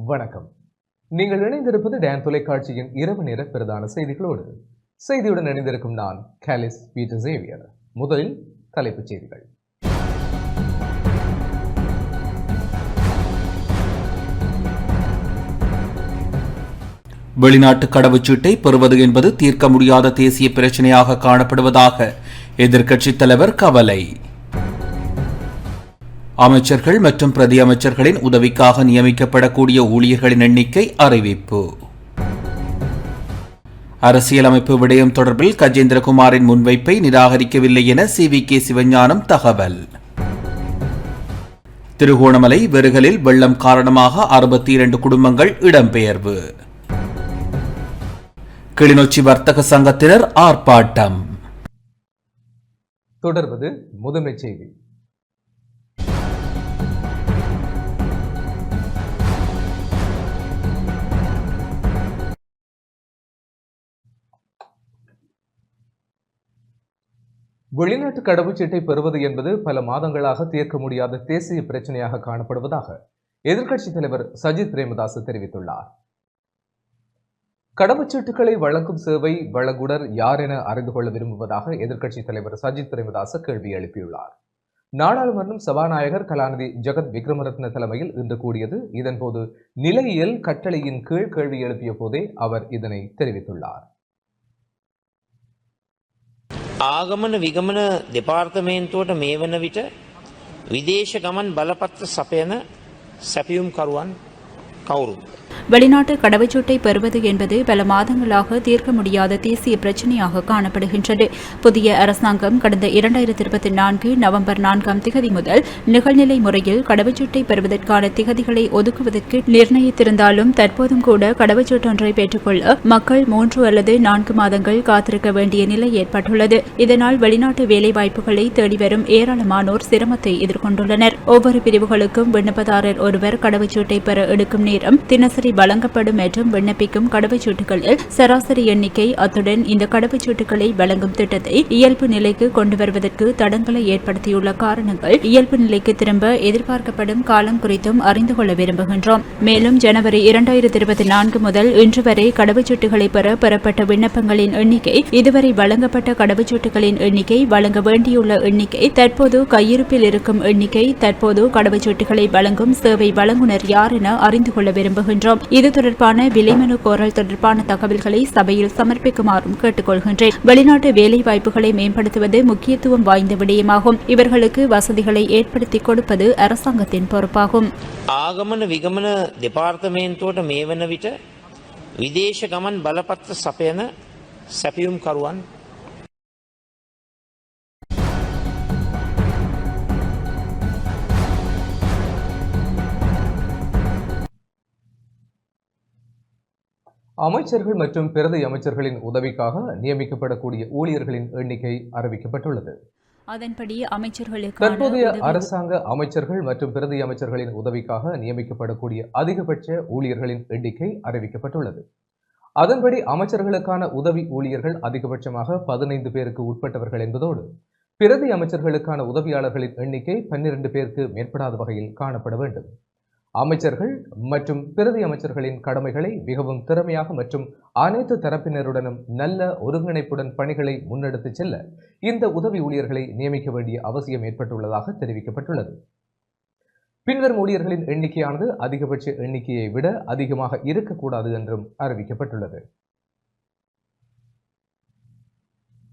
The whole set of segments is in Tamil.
வணக்கம். நீங்கள் இணைந்திருப்பது டேன் தொலைக்காட்சியின் இரவு நேர பிரதான செய்திகளோடு. செய்தியுடன் இணைந்திருக்கும் நான் காலிஸ் பீட்டர் சேவியர். முதலில் தலைப்புச் செய்திகள். வெளிநாட்டு கடவுச்சீட்டை பெறுவது என்பது தீர்க்க முடியாத தேசிய பிரச்சினையாக காணப்படுவதாக எதிர்க்கட்சித் தலைவர் கவலை. அமைச்சர்கள் மற்றும் பிரதி அமைச்சர்களின் உதவிக்காக நியமிக்கப்படக்கூடிய ஊழியர்களின் எண்ணிக்கை அறிவிப்பு. அரசியலமைப்பு விடயம் தொடர்பில் கஜேந்திரகுமாரின் முன்வைப்பை நிராகரிக்கவில்லை என CVK சிவஞானம் தகவல். திருகோணமலை வெறுகலில் வெள்ளம் காரணமாக 62 குடும்பங்கள் இடம்பெயர்வு. கிளிநொச்சி வர்த்தக சங்கத்தினர் ஆர்ப்பாட்டம். தொடர்வது முதன்மை செய்தி. வெளிநாட்டு கடவுச்சீட்டை பெறுவது என்பது பல மாதங்களாக தீர்க்க முடியாத தேசிய பிரச்சனையாக காணப்படுவதாக எதிர்க்கட்சித் தலைவர் சஜித் பிரேமதாச தெரிவித்துள்ளார். கடவுச்சீட்டுகளை வழங்கும் சேவை வழங்குனர் யார் என அறிந்து கொள்ள விரும்புவதாக எதிர்க்கட்சித் தலைவர் சஜித் பிரேமதாச கேள்வி எழுப்பியுள்ளார். நாடாளுமன்றம் சபாநாயகர் கலாநிதி ஜெகத் விக்ரமரத்ன தலைமையில் இன்று கூடியது. இதன்போது நிலையியல் கட்டளையின் கீழ் கேள்வி எழுப்பிய போதே அவர் இதனை தெரிவித்துள்ளார். ආගමන විගමන දෙපාර්තමේන්තුවට මේ වන විට විදේශ ගමන් බලපත්‍ර සපයන සැපියුම් කරුවන් කවුරුද? வெளிநாட்டு கடவுச்சீட்டை பெறுவது என்பது பல மாதங்களாக தீர்க்க முடியாத தேசிய பிரச்சினையாக காணப்படுகின்றது. புதிய அரசாங்கம் கடந்த 2024 நவம்பர் 4ஆம் திகதி முதல் நிகழ்நிலை முறையில் கடவுச்சீட்டை பெறுவதற்கான திகதிகளை ஒதுக்குவதற்கு நிர்ணயித்திருந்தாலும் தற்போதும் கூட கடவுச்சீட்டொன்றை பெற்றுக்கொள்ள மக்கள் 3 அல்லது 4 மாதங்கள் காத்திருக்க வேண்டிய நிலை ஏற்பட்டுள்ளது. இதனால் வெளிநாட்டு வேலைவாய்ப்புகளை தேடிவரும் ஏராளமானோர் சிரமத்தை எதிர்கொண்டுள்ளனர். ஒவ்வொரு பிரிவுகளுக்கும் விண்ணப்பதாரர் ஒருவர் கடவுச்சீட்டை பெற எடுக்கும் நேரம் தினசரி வழங்கப்படும் மற்றும் விண்ணப்பிக்கும் கடவுச்சீட்டுகளில் சராசரி எண்ணிக்கை, அத்துடன் இந்த கடவுச்சீட்டுகளை வழங்கும் திட்டத்தை இயல்பு நிலைக்கு கொண்டு வருவதற்கு தடங்களை ஏற்படுத்தியுள்ள காரணங்கள், இயல்பு நிலைக்கு திரும்ப எதிர்பார்க்கப்படும் காலம் குறித்தும் அறிந்து கொள்ள விரும்புகின்றோம். மேலும் ஜனவரி 2024 முதல் இன்று வரை கடவுச்சீட்டுகளை பெறப்பட்ட விண்ணப்பங்களின் எண்ணிக்கை, இதுவரை வழங்கப்பட்ட கடவுச்சீட்டுகளின் எண்ணிக்கை, வழங்க வேண்டியுள்ள எண்ணிக்கை, தற்போது கையிருப்பில் இருக்கும் எண்ணிக்கை, தற்போது கடவுச்சீட்டுகளை வழங்கும் சேவை வழங்குனர் யார் என அறிந்து கொள்ள விரும்புகின்றோம். இது தொடர்பான விலைமனு கோரல் தொடர்பான தகவல்களை சபையில் சமர்ப்பிக்குமாறும் கேட்டுக்கொள்கின்றேன். வெளிநாட்டு வேலை வாய்ப்புகளை மேம்படுத்துவது முக்கியத்துவம் வாய்ந்த விடயமாகும். இவர்களுக்கு வசதிகளை ஏற்படுத்திக் கொடுப்பது அரசாங்கத்தின் பொறுப்பாகும். ආගමන විගමන දෙපාර්තමේන්තුවට මේ වන විට විදේශ ගමන් බලපත්‍ර සපයන සැපියුම් කරුවන් அமைச்சர்கள் மற்றும் பிரதி அமைச்சர்களின் உதவிக்காக நியமிக்கப்படக்கூடிய ஊழியர்களின் எண்ணிக்கை அறிவிக்கப்பட்டுள்ளது. அதன்படி அமைச்சர்களுக்கு தற்போதைய அரசாங்க அமைச்சர்கள் மற்றும் பிரதி அமைச்சர்களின் உதவிக்காக நியமிக்கப்படக்கூடிய அதிகபட்ச ஊழியர்களின் எண்ணிக்கை அறிவிக்கப்பட்டுள்ளது. அதன்படி அமைச்சர்களுக்கான உதவி ஊழியர்கள் அதிகபட்சமாக 15 பேருக்கு உட்பட்டவர்கள் என்பதோடு பிரதி அமைச்சர்களுக்கான உதவியாளர்களின் எண்ணிக்கை 12 பேருக்கு மேற்படாத வகையில் காணப்பட வேண்டும். அமைச்சர்கள் மற்றும் பிரதி அமைச்சர்களின் கடமைகளை மிகவும் திறமையாக மற்றும் அனைத்து தரப்பினருடனும் நல்ல ஒருங்கிணைப்புடன் பணிகளை முன்னெடுத்துச் செல்ல இந்த உதவி ஊழியர்களை நியமிக்க வேண்டிய அவசியம் ஏற்பட்டுள்ளதாக தெரிவிக்கப்பட்டுள்ளது. பின்வரும் ஊழியர்களின் எண்ணிக்கையானது அதிகபட்ச எண்ணிக்கையை விட அதிகமாக இருக்கக்கூடாது என்றும் அறிவிக்கப்பட்டுள்ளது.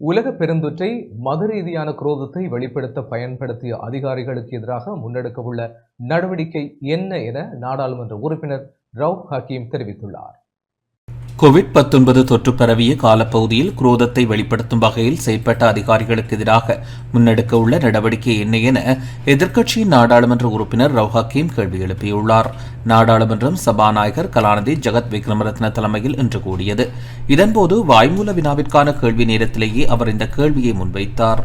உலக பெருந்தொற்றை மத ரீதியான குரோதத்தை வெளிப்படுத்த பயன்படுத்திய அதிகாரிகளுக்கு எதிராக முன்னெடுக்க உள்ள நடவடிக்கை என்ன என நாடாளுமன்ற உறுப்பினர் ரவுப் ஹக்கீம் தெரிவித்துள்ளார். COVID-19 தொற்று பரவிய காலப்பகுதியில் குரோதத்தை வெளிப்படுத்தும் வகையில் செயற்பட்ட அதிகாரிகளுக்கு எதிராக முன்னெடுக்க உள்ள நடவடிக்கை என்ன என எதிர்க்கட்சியின் நாடாளுமன்ற உறுப்பினர் ரவுப் ஹக்கீம் கேள்வி எழுப்பியுள்ளார். நாடாளுமன்றம் சபாநாயகர் கலாநிதி ஜெகத் விக்ரமரத்ன தலைமையில் இன்று கூடியது. இதன்போது வாய்மூல வினாவிற்கான கேள்வி நேரத்திலேயே அவர் இந்த கேள்வியை முன்வைத்தார்.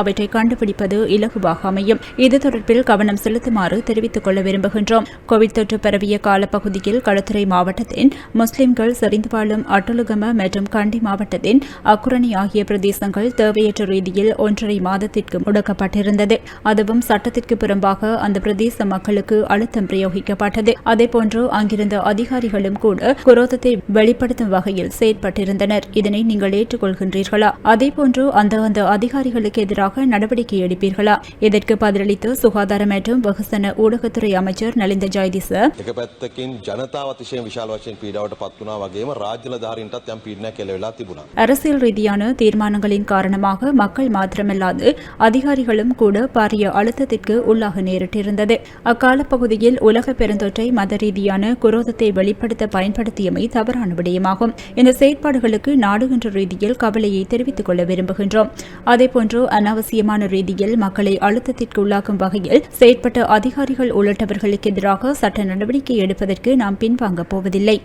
அவற்றை கண்டுபிடிப்பது இலகுவாக அமையும். இது தொடர்பில் கவனம் செலுத்துமாறு தெரிவித்துக் கொள்ள விரும்புகின்றோம். கோவிட் தொற்று பரவிய காலப்பகுதியில் களுத்துறை மாவட்டத்தின் முஸ்லிம்கள் செறிந்து வாழும் அட்டலுகம மற்றும் கண்டி மாவட்டத்தின் அக்குரணி ஆகிய பிரதேசங்கள் தேவையற்ற ரீதியில் 1.5 மாதத்திற்கு முடக்கப்பட்டிருந்தது. அதுவும் சட்டத்திற்கு புறம்பாக அந்த பிரதேச மக்களுக்கு அழுத்தம் பிரயோகிக்கப்பட்டது. அதேபோன்று அங்கிருந்த அதிகாரிகளும் கூட குரோதத்தை வெளிப்படுத்தும் வகையில் செயற்பட்டிருந்தனர். இதனை நீங்கள் ஏற்றுக்கொள்கின்றீர்களா? அதேபோன்று அந்த அதிகாரிகளுக்கு எதிராக நடவடிக்கை எடுப்பீர்களா? இதற்கு பதிலளித்து சுகாதார மற்றும் வெகுசன ஊடகத்துறை அமைச்சர் நலிந்த ஜெயதிச, එක පැත්තකින් ජනතාව අතිශයින් විශාල වශයෙන් පීඩාවට පත් වුණා වගේම රාජ්‍ය නිලධාරීන්ටත් යම් පීඩනයක් එල්ල වෙලා තිබුණා. அரசியல் ரீதியான தீர்மானங்களின் காரணமாக மக்கள் மாத்திரமல்லாது அதிகாரிகளும் கூட பாரிய அழுத்தத்திற்கு உள்ளாக நேரிட்டிருந்தது. அக்கால பகுதியில் உலக பெருந்தொற்றை மத ரீதியான குரோதத்தை வெளிப்படுத்த பயன்படுத்தியமை தவறான விடயமாகும். இந்த செயற்பாடுகளுக்கு நாடுகின்ற ரீதியில் கவலையை தெரிவித்துக் கொள்ள விரும்புகின்றோம். அதேபோன்று அனாவசியமான ரீதியில் மக்களை அழுத்தத்திற்கு உள்ளாக்கும் வகையில் செயற்பட்ட அதிகாரிகள் உள்ளிட்டவர்களுக்கு எதிராக சட்ட நடவடிக்கை எடுப்பதற்கு நாம் பின்வாங்கப் போவதில்லை.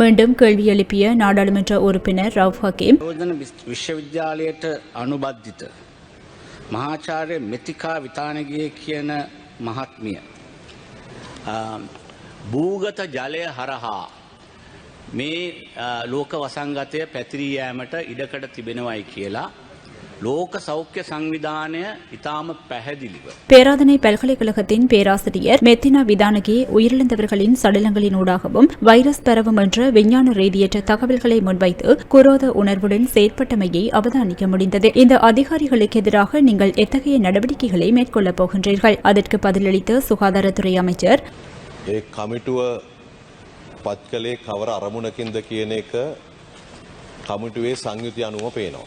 மீண்டும் கேள்வி எழுப்பிய நாடாளுமன்ற உறுப்பினர் ரவுஃப் ஹக்கீம், විශ්වවිද්‍යාලයට අනුබද්ධිත මහාචාර්ය මෙතිකා විතානගේ කියන මහත්මිය භූගත ජලය හරහා මේ ලෝක වසංගතය පැතිරී යෑමට ඉඩකඩ තිබෙනවයි කියලා ලෝක සෞඛ්‍ය සංවිධානය ඉතාම පැහැදිලිව பேராதனை பல்கலைக்கழகத்தின் பேராசிரியர் மெத்தினா விதானகி உயிரிழந்தவர்களின் சடலங்களினூடாகவும் வைரஸ் பரவும் என்ற விஞ்ஞான ரீதியற்ற தகவல்களை முன்வைத்து குரோத உணர்வுடன் செயற்பட்டமையை அவதானிக்க முடிந்தது. இந்த அதிகாரிகளுக்கு எதிராக நீங்கள் எத்தகைய நடவடிக்கைகளை மேற்கொள்ளப் போகின்றீர்கள்? அதற்கு பதிலளித்த சுகாதாரத்துறை அமைச்சர், ඒ කමිටුව පත් කළේ කවර අරමුණකින්ද කියන එක කමිටුවේ සංයුතිය අනුව පේනවා.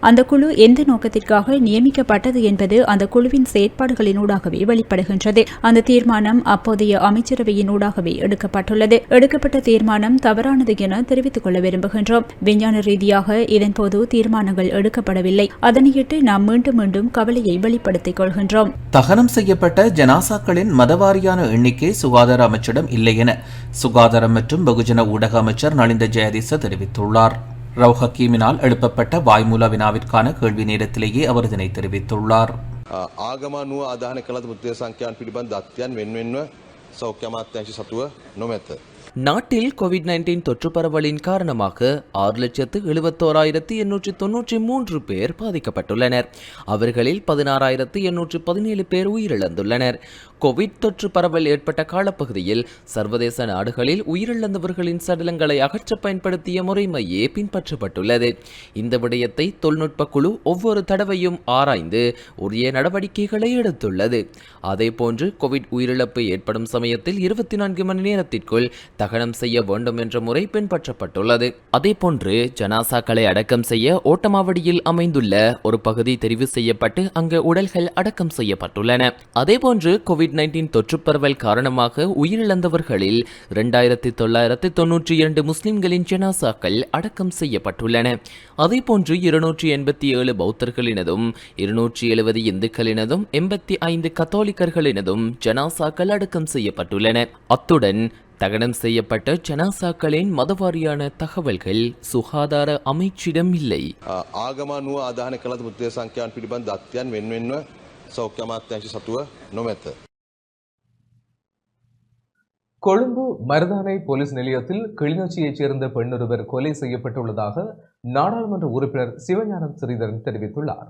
அந்த குழு எந்த நோக்கத்திற்காக நியமிக்கப்பட்டது என்பது அந்த குழுவின் செயற்பாடுகளினூடாகவே வெளிப்படுகின்றது. அந்த தீர்மானம் அப்போதைய அமைச்சரவையினூடாகவே எடுக்கப்பட்டுள்ளது. எடுக்கப்பட்ட தீர்மானம் தவறானது என தெரிவித்துக் கொள்ள விரும்புகின்றோம். விஞ்ஞான ரீதியாக இதன்போது தீர்மானங்கள் எடுக்கப்படவில்லை. அதனையிட்டு நாம் மீண்டும் மீண்டும் கவலையை வெளிப்படுத்திக் கொள்கின்றோம். தகனம் செய்யப்பட்ட ஜனாசாக்களின் மதவாரியான எண்ணிக்கை சுகாதார அமைச்சிடம் இல்லை என சுகாதாரம் மற்றும் வெகுஜன ஊடக அமைச்சர் நலிந்த ஜெயதிச தெரிவித்துள்ளார். ரவுஃப் ஹக்கீமினால் எழுப்பப்பட்ட வாய்மூல வினாவிற்கான கேள்வி நேரத்திலேயே அவர் இதனை தெரிவித்துள்ளார். ආගමනුව ආදාහන කළ මෘතદેහ සංඛ්‍යාවන් පිළිබඳ දත්යන් වෙන්වෙන්ව සෞඛ්‍ය අමාත්‍යාංශ සතුව නොමැත. நாட்டில் கோவிட்-19 தொற்று பரவலின் காரணமாக 6,71,893 பேர் பாதிக்கப்பட்டுள்ளனர். அவர்களில் 16,817 பேர் உயிரிழந்துள்ளனர். கோவிட் தொற்று பரவல் ஏற்பட்ட காலப்பகுதியில் சர்வதேச நாடுகளில் உயிரிழந்தவர்களின் சடலங்களை அகற்ற பயன்படுத்திய முறைமையே பின்பற்றப்பட்டுள்ளது. இந்த விடயத்தை தொழில்நுட்ப குழு ஒவ்வொரு தடவையும் ஆராய்ந்து உரிய நடவடிக்கைகளை எடுத்துள்ளது. அதேபோன்று கோவிட் உயிரிழப்பு ஏற்படும் சமயத்தில் 24 மணி நேரத்திற்குள் தகனம் செய்ய வேண்டும் என்ற முறை பின்பற்றப்பட்டுள்ளது. அதேபோன்று ஜனாசாக்களை அடக்கம் செய்ய ஓட்டமாவடியில் அமைந்துள்ள ஒரு பகுதி தெரிவு செய்யப்பட்டு அங்கு உடல்கள் அடக்கம் செய்யப்பட்டுள்ளன. அதேபோன்று கோவிட்-19 தொற்று பரவல் காரணமாக உயிரிழந்தவர்களில் 2,992 முஸ்லிம்களின் ஜனாசாக்கள் அடக்கம் செய்யப்பட்டுள்ளன. அதேபோன்று 287 பௌத்தர்களினதும் 270 இந்துக்களினதும் 85 கத்தோலிக்கர்களினதும் ஜனாசாக்கள் அடக்கம் செய்யப்பட்டுள்ளன. அத்துடன் தகனம் செய்யப்பட்ட ஜனாசாக்களின் மதவாரியான தகவல்கள் சுகாதார அமைச்சிடம் இல்லை. ආගමනුව ආදාහන කළ මෘතদেහ සංඛ්‍යාවන් පිළිබඳ දත්යන් වෙන්වෙන්ව සෞඛ්‍ය අමාත්‍යාංශ සතුව නොමැත. கொழும்பு மருதானை போலீஸ் நிலையத்தில் கிளிநொச்சியைச் சேர்ந்த பெண்ணொருவர் கொலை செய்யப்பட்டுள்ளதாக நாடாளுமன்ற உறுப்பினர் சிவஞானம் ஸ்ரீதரன் தெரிவித்துள்ளார்.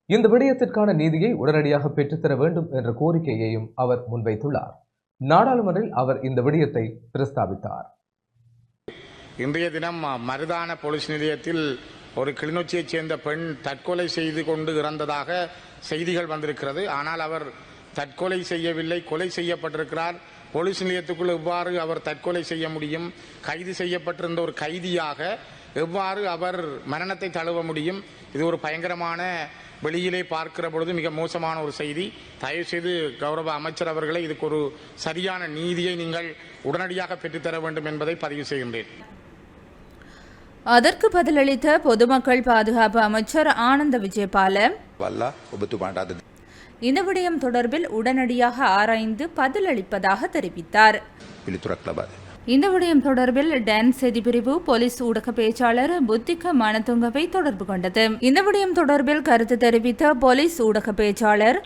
இந்த விடயத்திற்கான நீதியை உடனடியாக பெற்றுத்தர வேண்டும் என்ற கோரிக்கையையும் அவர் முன்வைத்துள்ளார். நாடாளுமன்றில் அவர் இந்த விடயத்தை பிரஸ்தாபித்தார். இன்றைய தினம் மருதான போலீஸ் நிலையத்தில் ஒரு கிளிநொச்சியைச் சேர்ந்த பெண் தற்கொலை செய்து கொண்டு இறந்ததாக செய்திகள் வந்திருக்கிறது. ஆனால் அவர் தற்கொலை செய்யவில்லை, கொலை செய்யப்பட்டிருக்கிறார். போலீஸ் நிலையத்துக்குள் எவ்வாறு அவர் தற்கொலை செய்ய முடியும்? கைது செய்யப்பட்டிருந்த ஒரு கைதியாக எவ்வாறு அவர் மரணத்தை தழுவ முடியும்? இது ஒரு பயங்கரமான, வெளியிலே பார்க்கிற பொழுது மிக மோசமான ஒரு செய்தி. தயவுசெய்து கௌரவ அமைச்சர் அவர்களை இதுக்கு ஒரு சரியான நீதியை நீங்கள் உடனடியாக பெற்றுத்தர வேண்டும் என்பதை பதிவு செய்கின்றேன். அதற்கு பதிலளித்த பொதுமக்கள் பாதுகாப்பு அமைச்சர் ஆனந்த விஜயபால, இந்த விடயம் தொடர்பில் உடனடியாக ஆராய்ந்து பதிலளிப்பதாக தெரிவித்தார். இந்த விடயம் தொடர்பில் டான் செய்திப்பிரிவு போலீஸ் ஊடக பேச்சாளர் புத்திக மனதுங்கவை தொடர்பு கொண்டது. இந்த விடயம் தொடர்பில் கருத்து தெரிவித்த போலீஸ் ஊடக பேச்சாளர்,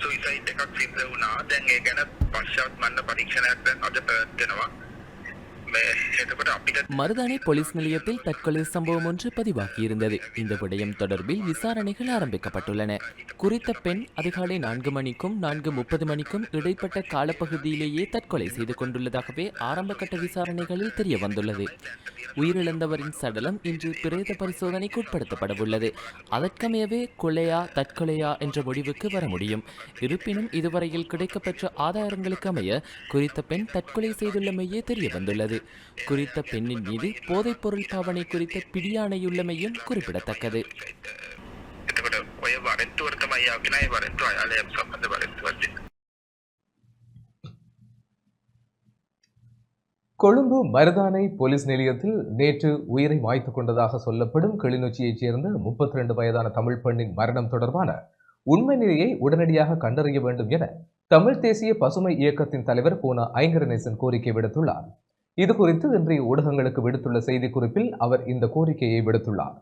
மருதானை போலீஸ் நிலையத்தில் தற்கொலை சம்பவம் ஒன்று பதிவாகியிருந்தது. இந்த விடயம் தொடர்பில் விசாரணைகள் ஆரம்பிக்கப்பட்டுள்ளன. குறித்த பெண் அதிகாலை 4 மணிக்கும் 4:30 மணிக்கும் இடைப்பட்ட காலப்பகுதியிலேயே தற்கொலை செய்து கொண்டுள்ளதாகவே ஆரம்பகட்ட விசாரணைகளில் தெரிய வந்துள்ளது. உயிரிழந்தவரின் சடலம் இன்று பிரேத பரிசோதனைக்கு உட்படுத்தப்படவுள்ளது. அதற்கமையவே கொலையா தற்கொலையா என்ற முடிவுக்கு வர முடியும். இருப்பினும் இதுவரையில் கிடைக்கப்பெற்ற ஆதாரங்களுக்கு அமைய குறித்த பெண் தற்கொலை செய்துள்ளமையே தெரிய வந்துள்ளது. குறித்த பெண்ணின் மீது போதைப்பொருள் பாவனை குறித்த பிடியாணையுள்ளமையும் குறிப்பிடத்தக்கது. கொழும்பு மருதானை போலீஸ் நிலையத்தில் நேற்று உயிரை மாய்த்துக் கொண்டதாக சொல்லப்படும் கிளிநொச்சியைச் சேர்ந்த 32 வயதான தமிழ் பெண்ணின் மரணம் தொடர்பான உண்மை நிலையை உடனடியாக கண்டறிய வேண்டும் என தமிழ் தேசிய பசுமை இயக்கத்தின் தலைவர் பூனா ஐங்கரநேசன் கோரிக்கை விடுத்துள்ளார். இதுகுறித்து இன்றைய ஊடகங்களுக்கு விடுத்துள்ள செய்திக்குறிப்பில் அவர் இந்த கோரிக்கையை விடுத்துள்ளார்.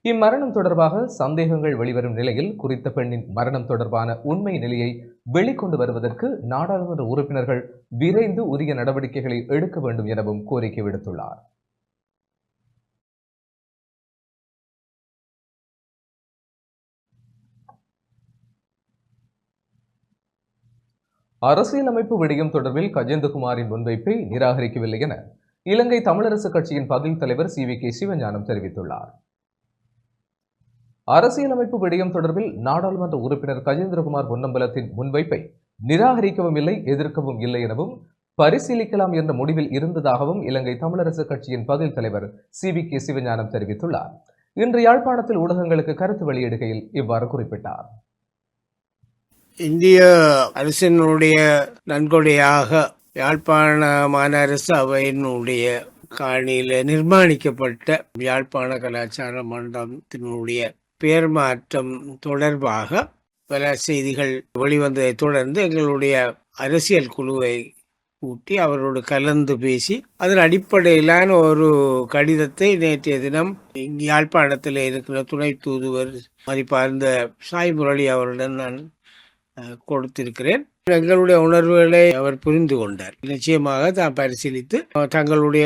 இம்மரணம் தொடர்பாக சந்தேகங்கள் வெளிவரும் நிலையில் குறித்த பெண்ணின் மரணம் தொடர்பான உண்மை நிலையை வெளிக்கொண்டு வருவதற்கு நாடாளுமன்ற உறுப்பினர்கள் விரைந்து உரிய நடவடிக்கைகளை எடுக்க வேண்டும் எனவும் கோரிக்கை விடுத்துள்ளார். அரசியலமைப்பு விடயம் தொடர்பில் கஜேந்திரகுமாரின் முன்வைப்பை நிராகரிக்கவில்லை என இலங்கை தமிழரசு கட்சியின் பதில் தலைவர் CVK சிவஞானம் தெரிவித்துள்ளார். அரசியலமைப்பு விடயம் தொடர்பில் நாடாளுமன்ற உறுப்பினர் கஜேந்திரகுமார் பொன்னம்பலத்தின் முன்வைப்பை நிராகரிக்கவும் இல்லை, எதிர்க்கவும் இல்லை எனவும் பரிசீலிக்கலாம் என்ற முடிவில் இருந்ததாகவும் இலங்கை தமிழரசு கட்சியின் பதில் தலைவர் CVK சிவஞானம் தெரிவித்துள்ளார். இன்று யாழ்ப்பாணத்தில் ஊடகங்களுக்கு கருத்து வெளியிடுகையில் இவ்வாறு குறிப்பிட்டார். இந்திய அரசினுடைய நன்கொடையாக யாழ்ப்பாண மாநகரசு அவையினுடைய காணியில் நிர்மாணிக்கப்பட்ட யாழ்ப்பாண கலாச்சார மண்டபத்தினுடைய பெயர் மாற்றம் தொடர்பாக பல செய்திகள் வெளிவந்ததை தொடர்ந்து எங்களுடைய அரசியல் குழுவை கூட்டி அவரோடு கலந்து பேசி அதன் அடிப்படையிலான ஒரு கடிதத்தை நேற்றைய தினம் யாழ்ப்பாணத்தில் இருக்கிற துணை தூதுவர் மதிப்பார்ந்த சாய் முரளி அவருடன் நான் கொடுத்திருக்கிறேன். எங்களுடைய உணர்வுகளை அவர் புரிந்து கொண்டார். நிச்சயமாக தான் பரிசீலித்து தங்களுடைய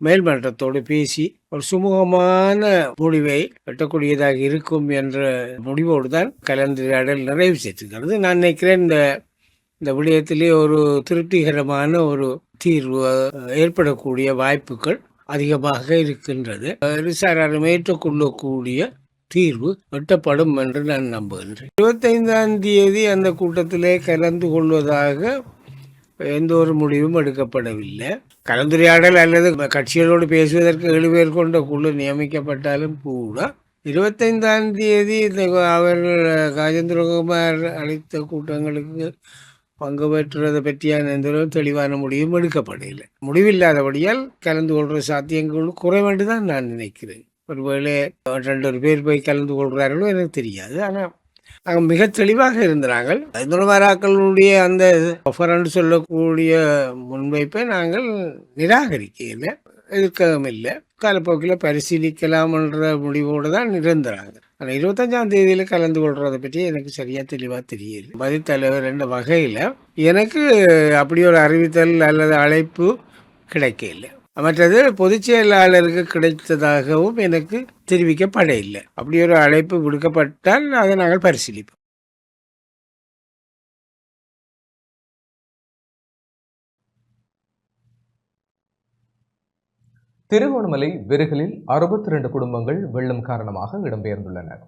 மேல்மன்றத்தோடு பேசி ஒரு சுமூகமான முடிவை எட்டக்கூடியதாக இருக்கும் என்ற முடிவோடு தான் கலந்துரையாடல் நிறைவு செய்திருக்கிறது. நான் நினைக்கிறேன் இந்த விடயத்திலே ஒரு திருப்திகரமான ஒரு தீர்வு ஏற்படக்கூடிய வாய்ப்புகள் அதிகமாக இருக்கின்றது. விசாரணை ஏற்றுக்கொள்ளக்கூடிய தீர்வு எட்டப்படும் என்று நான் நம்புகின்றேன். 25ஆம் தேதி அந்த கூட்டத்திலே கலந்து கொள்வதாக எந்த ஒரு முடிவும் எடுக்கப்படவில்லை. கலந்துரையாடல் அல்லது கட்சிகளோடு பேசுவதற்கு 7 பேர் கொண்ட குழு நியமிக்கப்பட்டாலும் கூட 25ஆம் தேதி அவர்கள் கஜேந்திரகுமார் அளித்த கூட்டங்களுக்கு பங்கு பெற்றுவதை பற்றியான எந்த தெளிவான முடிவும் எடுக்கப்படவில்லை. முடிவில்லாதபடியால் கலந்து கொள்கிற சாத்தியங்கள் குறைவென்று தான் நான் நினைக்கிறேன். ஒருவேளை 2 பேர் போய் கலந்து கொள்கிறார்களோ எனக்கு தெரியாது. ஆனால் நாங்கள் மிக தெளிவாக இருந்தாங்க. ஐந்துமாராக்களுடைய அந்த ஆஃபர்ன்னு சொல்லக்கூடிய முன்வைப்பை நாங்கள் நிராகரிக்கல, எதிர்க்கவும் இல்லை. காலப்போக்கில் பரிசீலிக்கலாம் என்ற முடிவோடு தான் இருந்தாங்க. ஆனால் 25ஆம் தேதியில் கலந்து கொள்றதை பற்றி எனக்கு சரியாக தெளிவாக தெரியல. பதில் தலைவர் என்ற வகையில் எனக்கு அப்படி ஒரு அறிவித்தல் அல்லது அழைப்பு கிடைக்கல. மற்றது பொதுச் செயலாளருக்கு கிடைத்ததாகவும் எனக்கு தெரிவிக்கப்பட இல்லை. அப்படி ஒரு அழைப்பு விடுக்கப்பட்டால் அதை நாங்கள் பரிசீலிப்போம். திருகோணமலை வெறுகலில் 62 குடும்பங்கள் வெள்ளம் காரணமாக இடம்பெயர்ந்துள்ளனர்.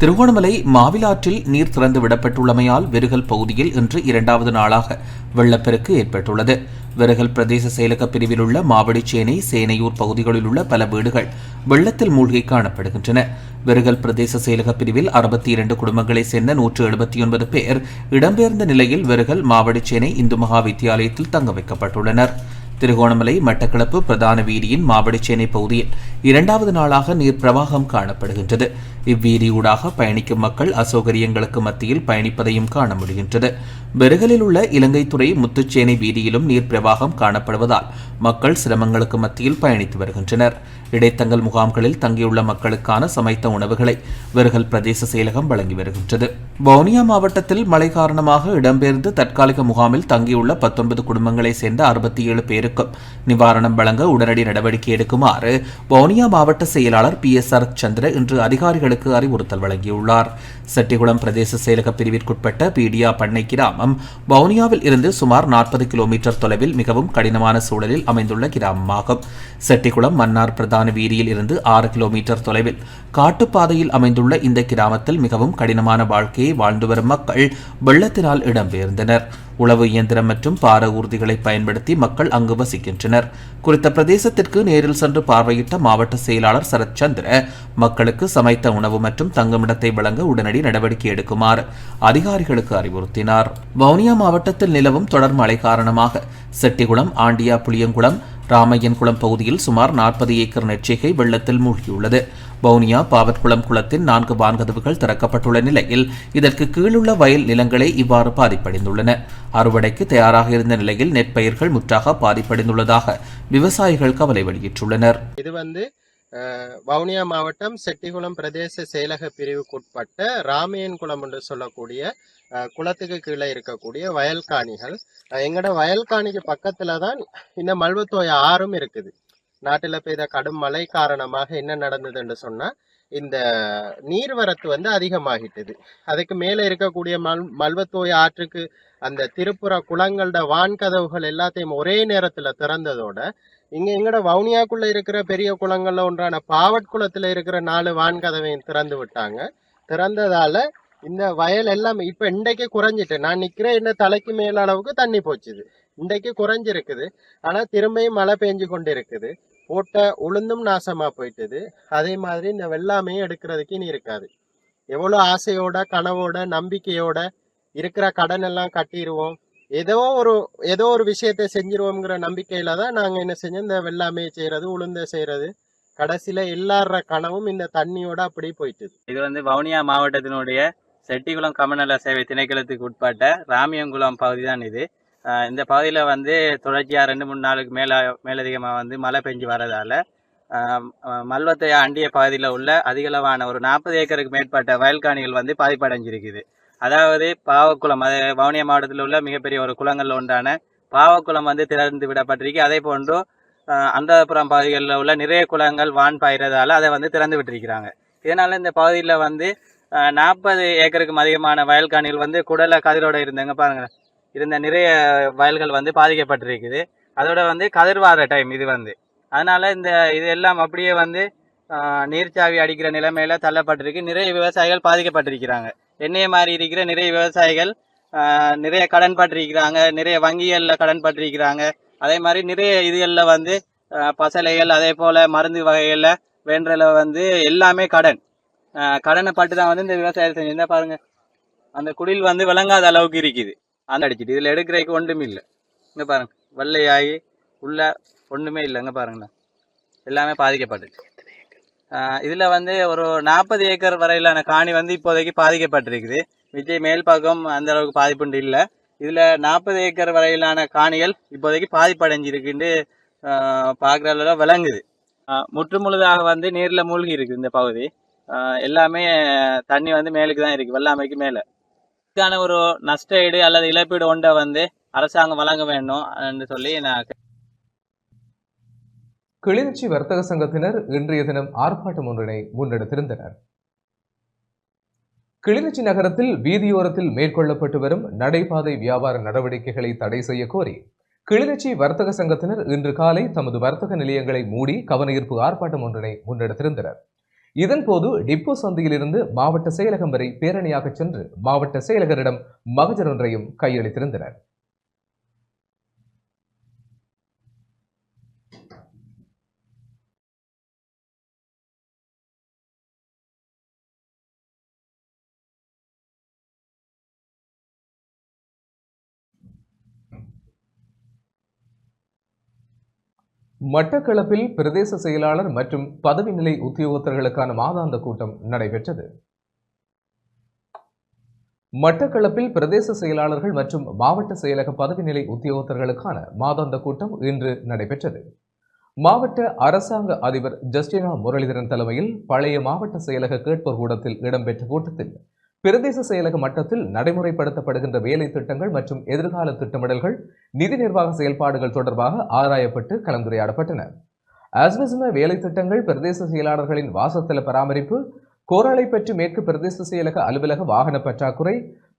திருகோணமலை மாவிலாற்றில் நீர் திறந்து விடப்பட்டுள்ளமையால் வெறுகல் பகுதியில் இன்று 2வது நாளாக வெள்ளப்பெருக்கு ஏற்பட்டுள்ளது. வெறுகல் பிரதேச செயலக பிரிவில் உள்ள மாவடிச்சேனை, சேனையூர் பகுதிகளில் உள்ள பல வீடுகள் வெள்ளத்தில் மூழ்கி காணப்படுகின்றன. வெறுகல் பிரதேச செயலக பிரிவில் 62 குடும்பங்களைச் சேர்ந்த 179 பேர் இடம்பெயர்ந்த நிலையில் வெறுகல் மாவடிச்சேனை இந்து மகா வித்தியாலயத்தில் தங்க வைக்கப்பட்டுள்ளனர். திருகோணமலை மட்டக்களப்பு பிரதான வீதியின் மாவடிச்சேனை பகுதியில் இரண்டாவது நாளாக நீர் பிரவாகம் காணப்படுகின்றது. இவ்வீதியூடாக பயணிக்கும் மக்கள் அசௌகரியங்களுக்கு மத்தியில் பயணிப்பதையும் காண முடிகின்றது. பெருகலில் உள்ள இலங்கைத்துறை முத்துச்சேனை வீதியிலும் நீர் பிரவாகம் காணப்படுவதால் மக்கள் சிரமங்களுக்கு மத்தியில் பயணித்து வருகின்றனர். இடைத்தங்கல் முகாம்களில் தங்கியுள்ள மக்களுக்கான சமைத்த உணவுகளை வெறுகல் பிரதேச செயலகம் வழங்கி வருகின்றது. வவுனியா மாவட்டத்தில் மழை காரணமாக இடம்பெயர்ந்து தற்காலிக முகாமில் தங்கியுள்ள 19 குடும்பங்களை சேர்ந்த 67 பேருக்கும் நிவாரணம் வழங்க உடனடி நடவடிக்கை எடுக்குமாறு வவுனியா மாவட்ட செயலாளர் PSR சந்திர இன்று அதிகாரிகளுக்கு அறிவுறுத்தல் வழங்கியுள்ளார். செட்டிகுளம் பிரதேச செயலக பிரிவிற்குட்பட்ட பீடியா பண்ணை கிராமம் வவுனியாவில் இருந்து சுமார் 40 கிலோமீட்டர் தொலைவில் மிகவும் கடினமான சூழலில் அமைந்துள்ள கிராமமாகும். செட்டிகுளம் மன்னார் பிரதான வீதியில் இருந்து 6 கிலோமீட்டர் தொலைவில் காட்டுப்பாதையில் அமைந்துள்ள இந்த கிராமத்தில் மிகவும் கடினமான வாழ்க்கையை வாழ்ந்து வரும் மக்கள் வெள்ளத்தினால் இடம்பெயர்ந்தனர். உளவு இயந்திரம் மற்றும் பார ஊர்திகளை பயன்படுத்தி மக்கள் அங்கு வசிக்கின்றனர். குறித்த பிரதேசத்திற்கு நேரில் சென்று பார்வையிட்ட மாவட்ட செயலாளர் சரத் சந்திர மக்களுக்கு சமைத்த உணவு மற்றும் தங்குமிடத்தை வழங்க உடனடி நடவடிக்கை எடுக்குமாறு அதிகாரிகளுக்கு அறிவுறுத்தினார். வவுனியா மாவட்டத்தில் நிலவும் தொடர் மழை காரணமாக செட்டிகுளம், ஆண்டியா, புளியங்குளம், ராமையன்குளம் பகுதியில் சுமார் 40 ஏக்கர் நெற்றிகை வெள்ளத்தில் மூழ்கியுள்ளது. வவுனியா பாவற்குளம் குளத்தின் 4 வான்கதவுகள் திறக்கப்பட்டுள்ள நிலையில் இதற்கு கீழுள்ள வயல் நிலங்களே இவ்வாறு பாதிப்படைந்துள்ளன. அறுவடைக்கு தயாராக இருந்த நிலையில் நெற்பயிர்கள் முற்றாக பாதிப்படைந்துள்ளதாக விவசாயிகள் கவலை வெளியிட்டுள்ளனர். இது வவுனியா மாவட்டம் செட்டிகுளம் பிரதேச செயலக பிரிவுக்குட்பட்ட ராமையன்குளம் என்று சொல்லக்கூடிய குளத்துக்கு கீழே இருக்கக்கூடிய வயல்காணிகள். எங்கட வயல்காணிக்கு பக்கத்துல தான் இந்த மல்வத்தோய ஆறும் இருக்குது. நாட்டில் பெய்த கடும் மழை காரணமாக என்ன நடந்ததுன்னு சொன்னா இந்த நீர்வரத்து அதிகமாகிட்டது. அதுக்கு மேல இருக்கக்கூடிய மல்வத்தோய ஆற்றுக்கு அந்த திருப்புற குளங்களோட வான்கதவுகள் எல்லாத்தையும் ஒரே நேரத்துல திறந்ததோட இங்க எங்கட வவுனியாக்குள்ள இருக்கிற பெரிய குளங்கள்ல ஒன்றான பாவட்குளத்துல இருக்கிற 4 வான்கதவையும் திறந்து விட்டாங்க. திறந்ததால இந்த வயல் எல்லாம் இப்ப இன்றைக்கு குறைஞ்சிட்டு நான் நிக்கிறேன், என்ன தலைக்கு மேல அளவுக்கு தண்ணி போச்சுது. இன்றைக்கு குறைஞ்சிருக்குது. ஆனா திரும்பியும் மழை பெஞ்சு கொண்டு இருக்குது. போட்ட உளுந்தும் நாசமா போயிட்டுது. அதே மாதிரி இந்த வெள்ளாமையும் எடுக்கிறதுக்கு இனி இருக்காது. எவ்வளவு ஆசையோட கனவோட நம்பிக்கையோட இருக்கிற கடன் எல்லாம் கட்டிடுவோம், ஏதோ ஒரு விஷயத்தை செஞ்சிருவோம்ங்கிற நம்பிக்கையில தான் நாங்க என்ன செஞ்சோம், இந்த வெள்ளாமையை செய்யறது, உளுந்த செய்யறது. கடைசியில எல்லார கனவும் இந்த தண்ணியோட அப்படி போயிட்டுது. இது வவுனியா மாவட்டத்தினுடைய செட்டிகுளம் கமநல சேவை திணைக்களத்துக்கு உட்பட்ட ராமியங்குளம் பகுதி தான் இது. இந்த பகுதியில் தொடர்ச்சியாக 2-3 நாளுக்கு மேலதிகமாக மழை பெஞ்சு வரதால மல்வத்தை அண்டிய பகுதியில் உள்ள அதிகளவான ஒரு 40 ஏக்கருக்கு மேற்பட்ட வயல்காணிகள் பாதிப்படைஞ்சிருக்குது. அதாவது பாவக்குளம், அது வவுனியா மாவட்டத்தில் உள்ள மிகப்பெரிய ஒரு குளங்கள் ஒன்றான பாவக்குளம் திறந்து விடப்பட்டிருக்கு. அதே போன்று அந்தப்புறம் பகுதிகளில் உள்ள நிறைய குளங்கள் வான் பாய்கிறதால அதை திறந்து விட்டிருக்கிறாங்க. இதனால இந்த பகுதியில் 40 ஏக்கருக்கும் அதிகமான வயல்காணிகள் குடல கதிரோட இருந்த நிறைய வயல்கள் பாதிக்கப்பட்டிருக்குது. அதோட கதிர்வார டைம் இது அதனால இது எல்லாம் அப்படியே நீர்ச்சாவி அடிக்கிற நிலைமையில தள்ளப்பட்டிருக்கு. நிறைய விவசாயிகள் பாதிக்கப்பட்டிருக்கிறாங்க. என்னைய மாதிரி இருக்கிற நிறைய விவசாயிகள் நிறைய கடன் பட்டிருக்கிறாங்க, நிறைய வங்கிகளில் கடன் பட்டிருக்கிறாங்க. அதே மாதிரி நிறைய இதுகளில் பசலைகள், அதே போல மருந்து வகைகளில் வேண்டல எல்லாமே கடனை பட்டு தான் இந்த விவசாயத்தை செஞ்சு பாருங்க. அந்த குடில் விளங்காத அளவுக்கு இருக்குது. அந்த அடிச்சுட்டு இதில் எடுக்கிறதுக்கு ஒன்றுமே இல்லை. இங்கே பாருங்க, வெள்ளையாகி உள்ள ஒன்றுமே இல்லை. இங்கே பாருங்கண்ணா, எல்லாமே பாதிக்கப்பட்டுச்சு. இதில் ஒரு 40 ஏக்கர் வரையிலான காணி இப்போதைக்கு பாதிக்கப்பட்டிருக்குது. விஜய் மேல் பக்கம் அந்த அளவுக்கு பாதிப்புண்டு இல்லை. இதில் 40 ஏக்கர் வரையிலான காணிகள் இப்போதைக்கு பாதிப்படைஞ்சிருக்குன்னு பார்க்குற அளவில் விளங்குது. முற்று முழுதாக நீரில் மூழ்கி இருக்குது இந்த பகுதி. எல்லாமே தண்ணி மேலுக்கு தான் இருக்குது, வெள்ளாமைக்கு மேலே. இதுக்கான ஒரு நஷ்ட ஈடு அல்லது இழப்பீடு ஒன்றை அரசாங்கம் வழங்க வேண்டும் என்று சொல்லி நான். கிளிநொச்சி வர்த்தக சங்கத்தினர் இன்றைய தினம் ஆர்ப்பாட்டம் ஒன்றினை முன்னெடுத்திருந்தனர். கிளிநொச்சி நகரத்தில் வீதியோரத்தில் மேற்கொள்ளப்பட்டு வரும் நடைபாதை வியாபார நடவடிக்கைகளை தடை செய்ய கோரி கிளிநொச்சி வர்த்தக சங்கத்தினர் இன்று காலை தமது வர்த்தக நிலையங்களை மூடி கவனஈர்ப்பு ஆர்ப்பாட்டம் ஒன்றினை முன்னெடுத்திருந்தனர். இதன்போது டிப்போ சந்தையிலிருந்து மாவட்ட செயலகம் வரை பேரணியாக சென்று மாவட்ட செயலகரிடம் மகஜர் ஒன்றையும் கையளித்திருந்தனர். மட்டக்களப்பில் பிரதேச செயலாளர் மற்றும் பதவி நிலை உத்தியோகத்தர்களுக்கான மாதாந்த கூட்டம் நடைபெற்றது. மட்டக்களப்பில் பிரதேச செயலாளர்கள் மற்றும் மாவட்ட செயலக பதவி நிலை உத்தியோகத்தர்களுக்கான மாதாந்த கூட்டம் இன்று நடைபெற்றது. மாவட்ட அரசாங்க அதிபர் ஜஸ்டினா முரளிதரன் தலைமையில் பழைய மாவட்ட செயலக கேட்போர் கூடத்தில் இடம்பெற்ற கூட்டத்தில் பிரதேச செயலக மட்டத்தில் நடைமுறைப்படுத்தப்படுகின்ற வேலை திட்டங்கள் மற்றும் எதிர்கால திட்டமிடல்கள், நிதி நிர்வாக செயல்பாடுகள் தொடர்பாக ஆராயப்பட்டு கலந்துரையாடப்பட்டன. ஆஸ்வசம வேலை திட்டங்கள், பிரதேச செயலாளர்களின் வாசத்தல பராமரிப்பு, கோராளைப்பற்று மேற்கு பிரதேச செயலக அலுவலக வாகன பற்றாக்குறை,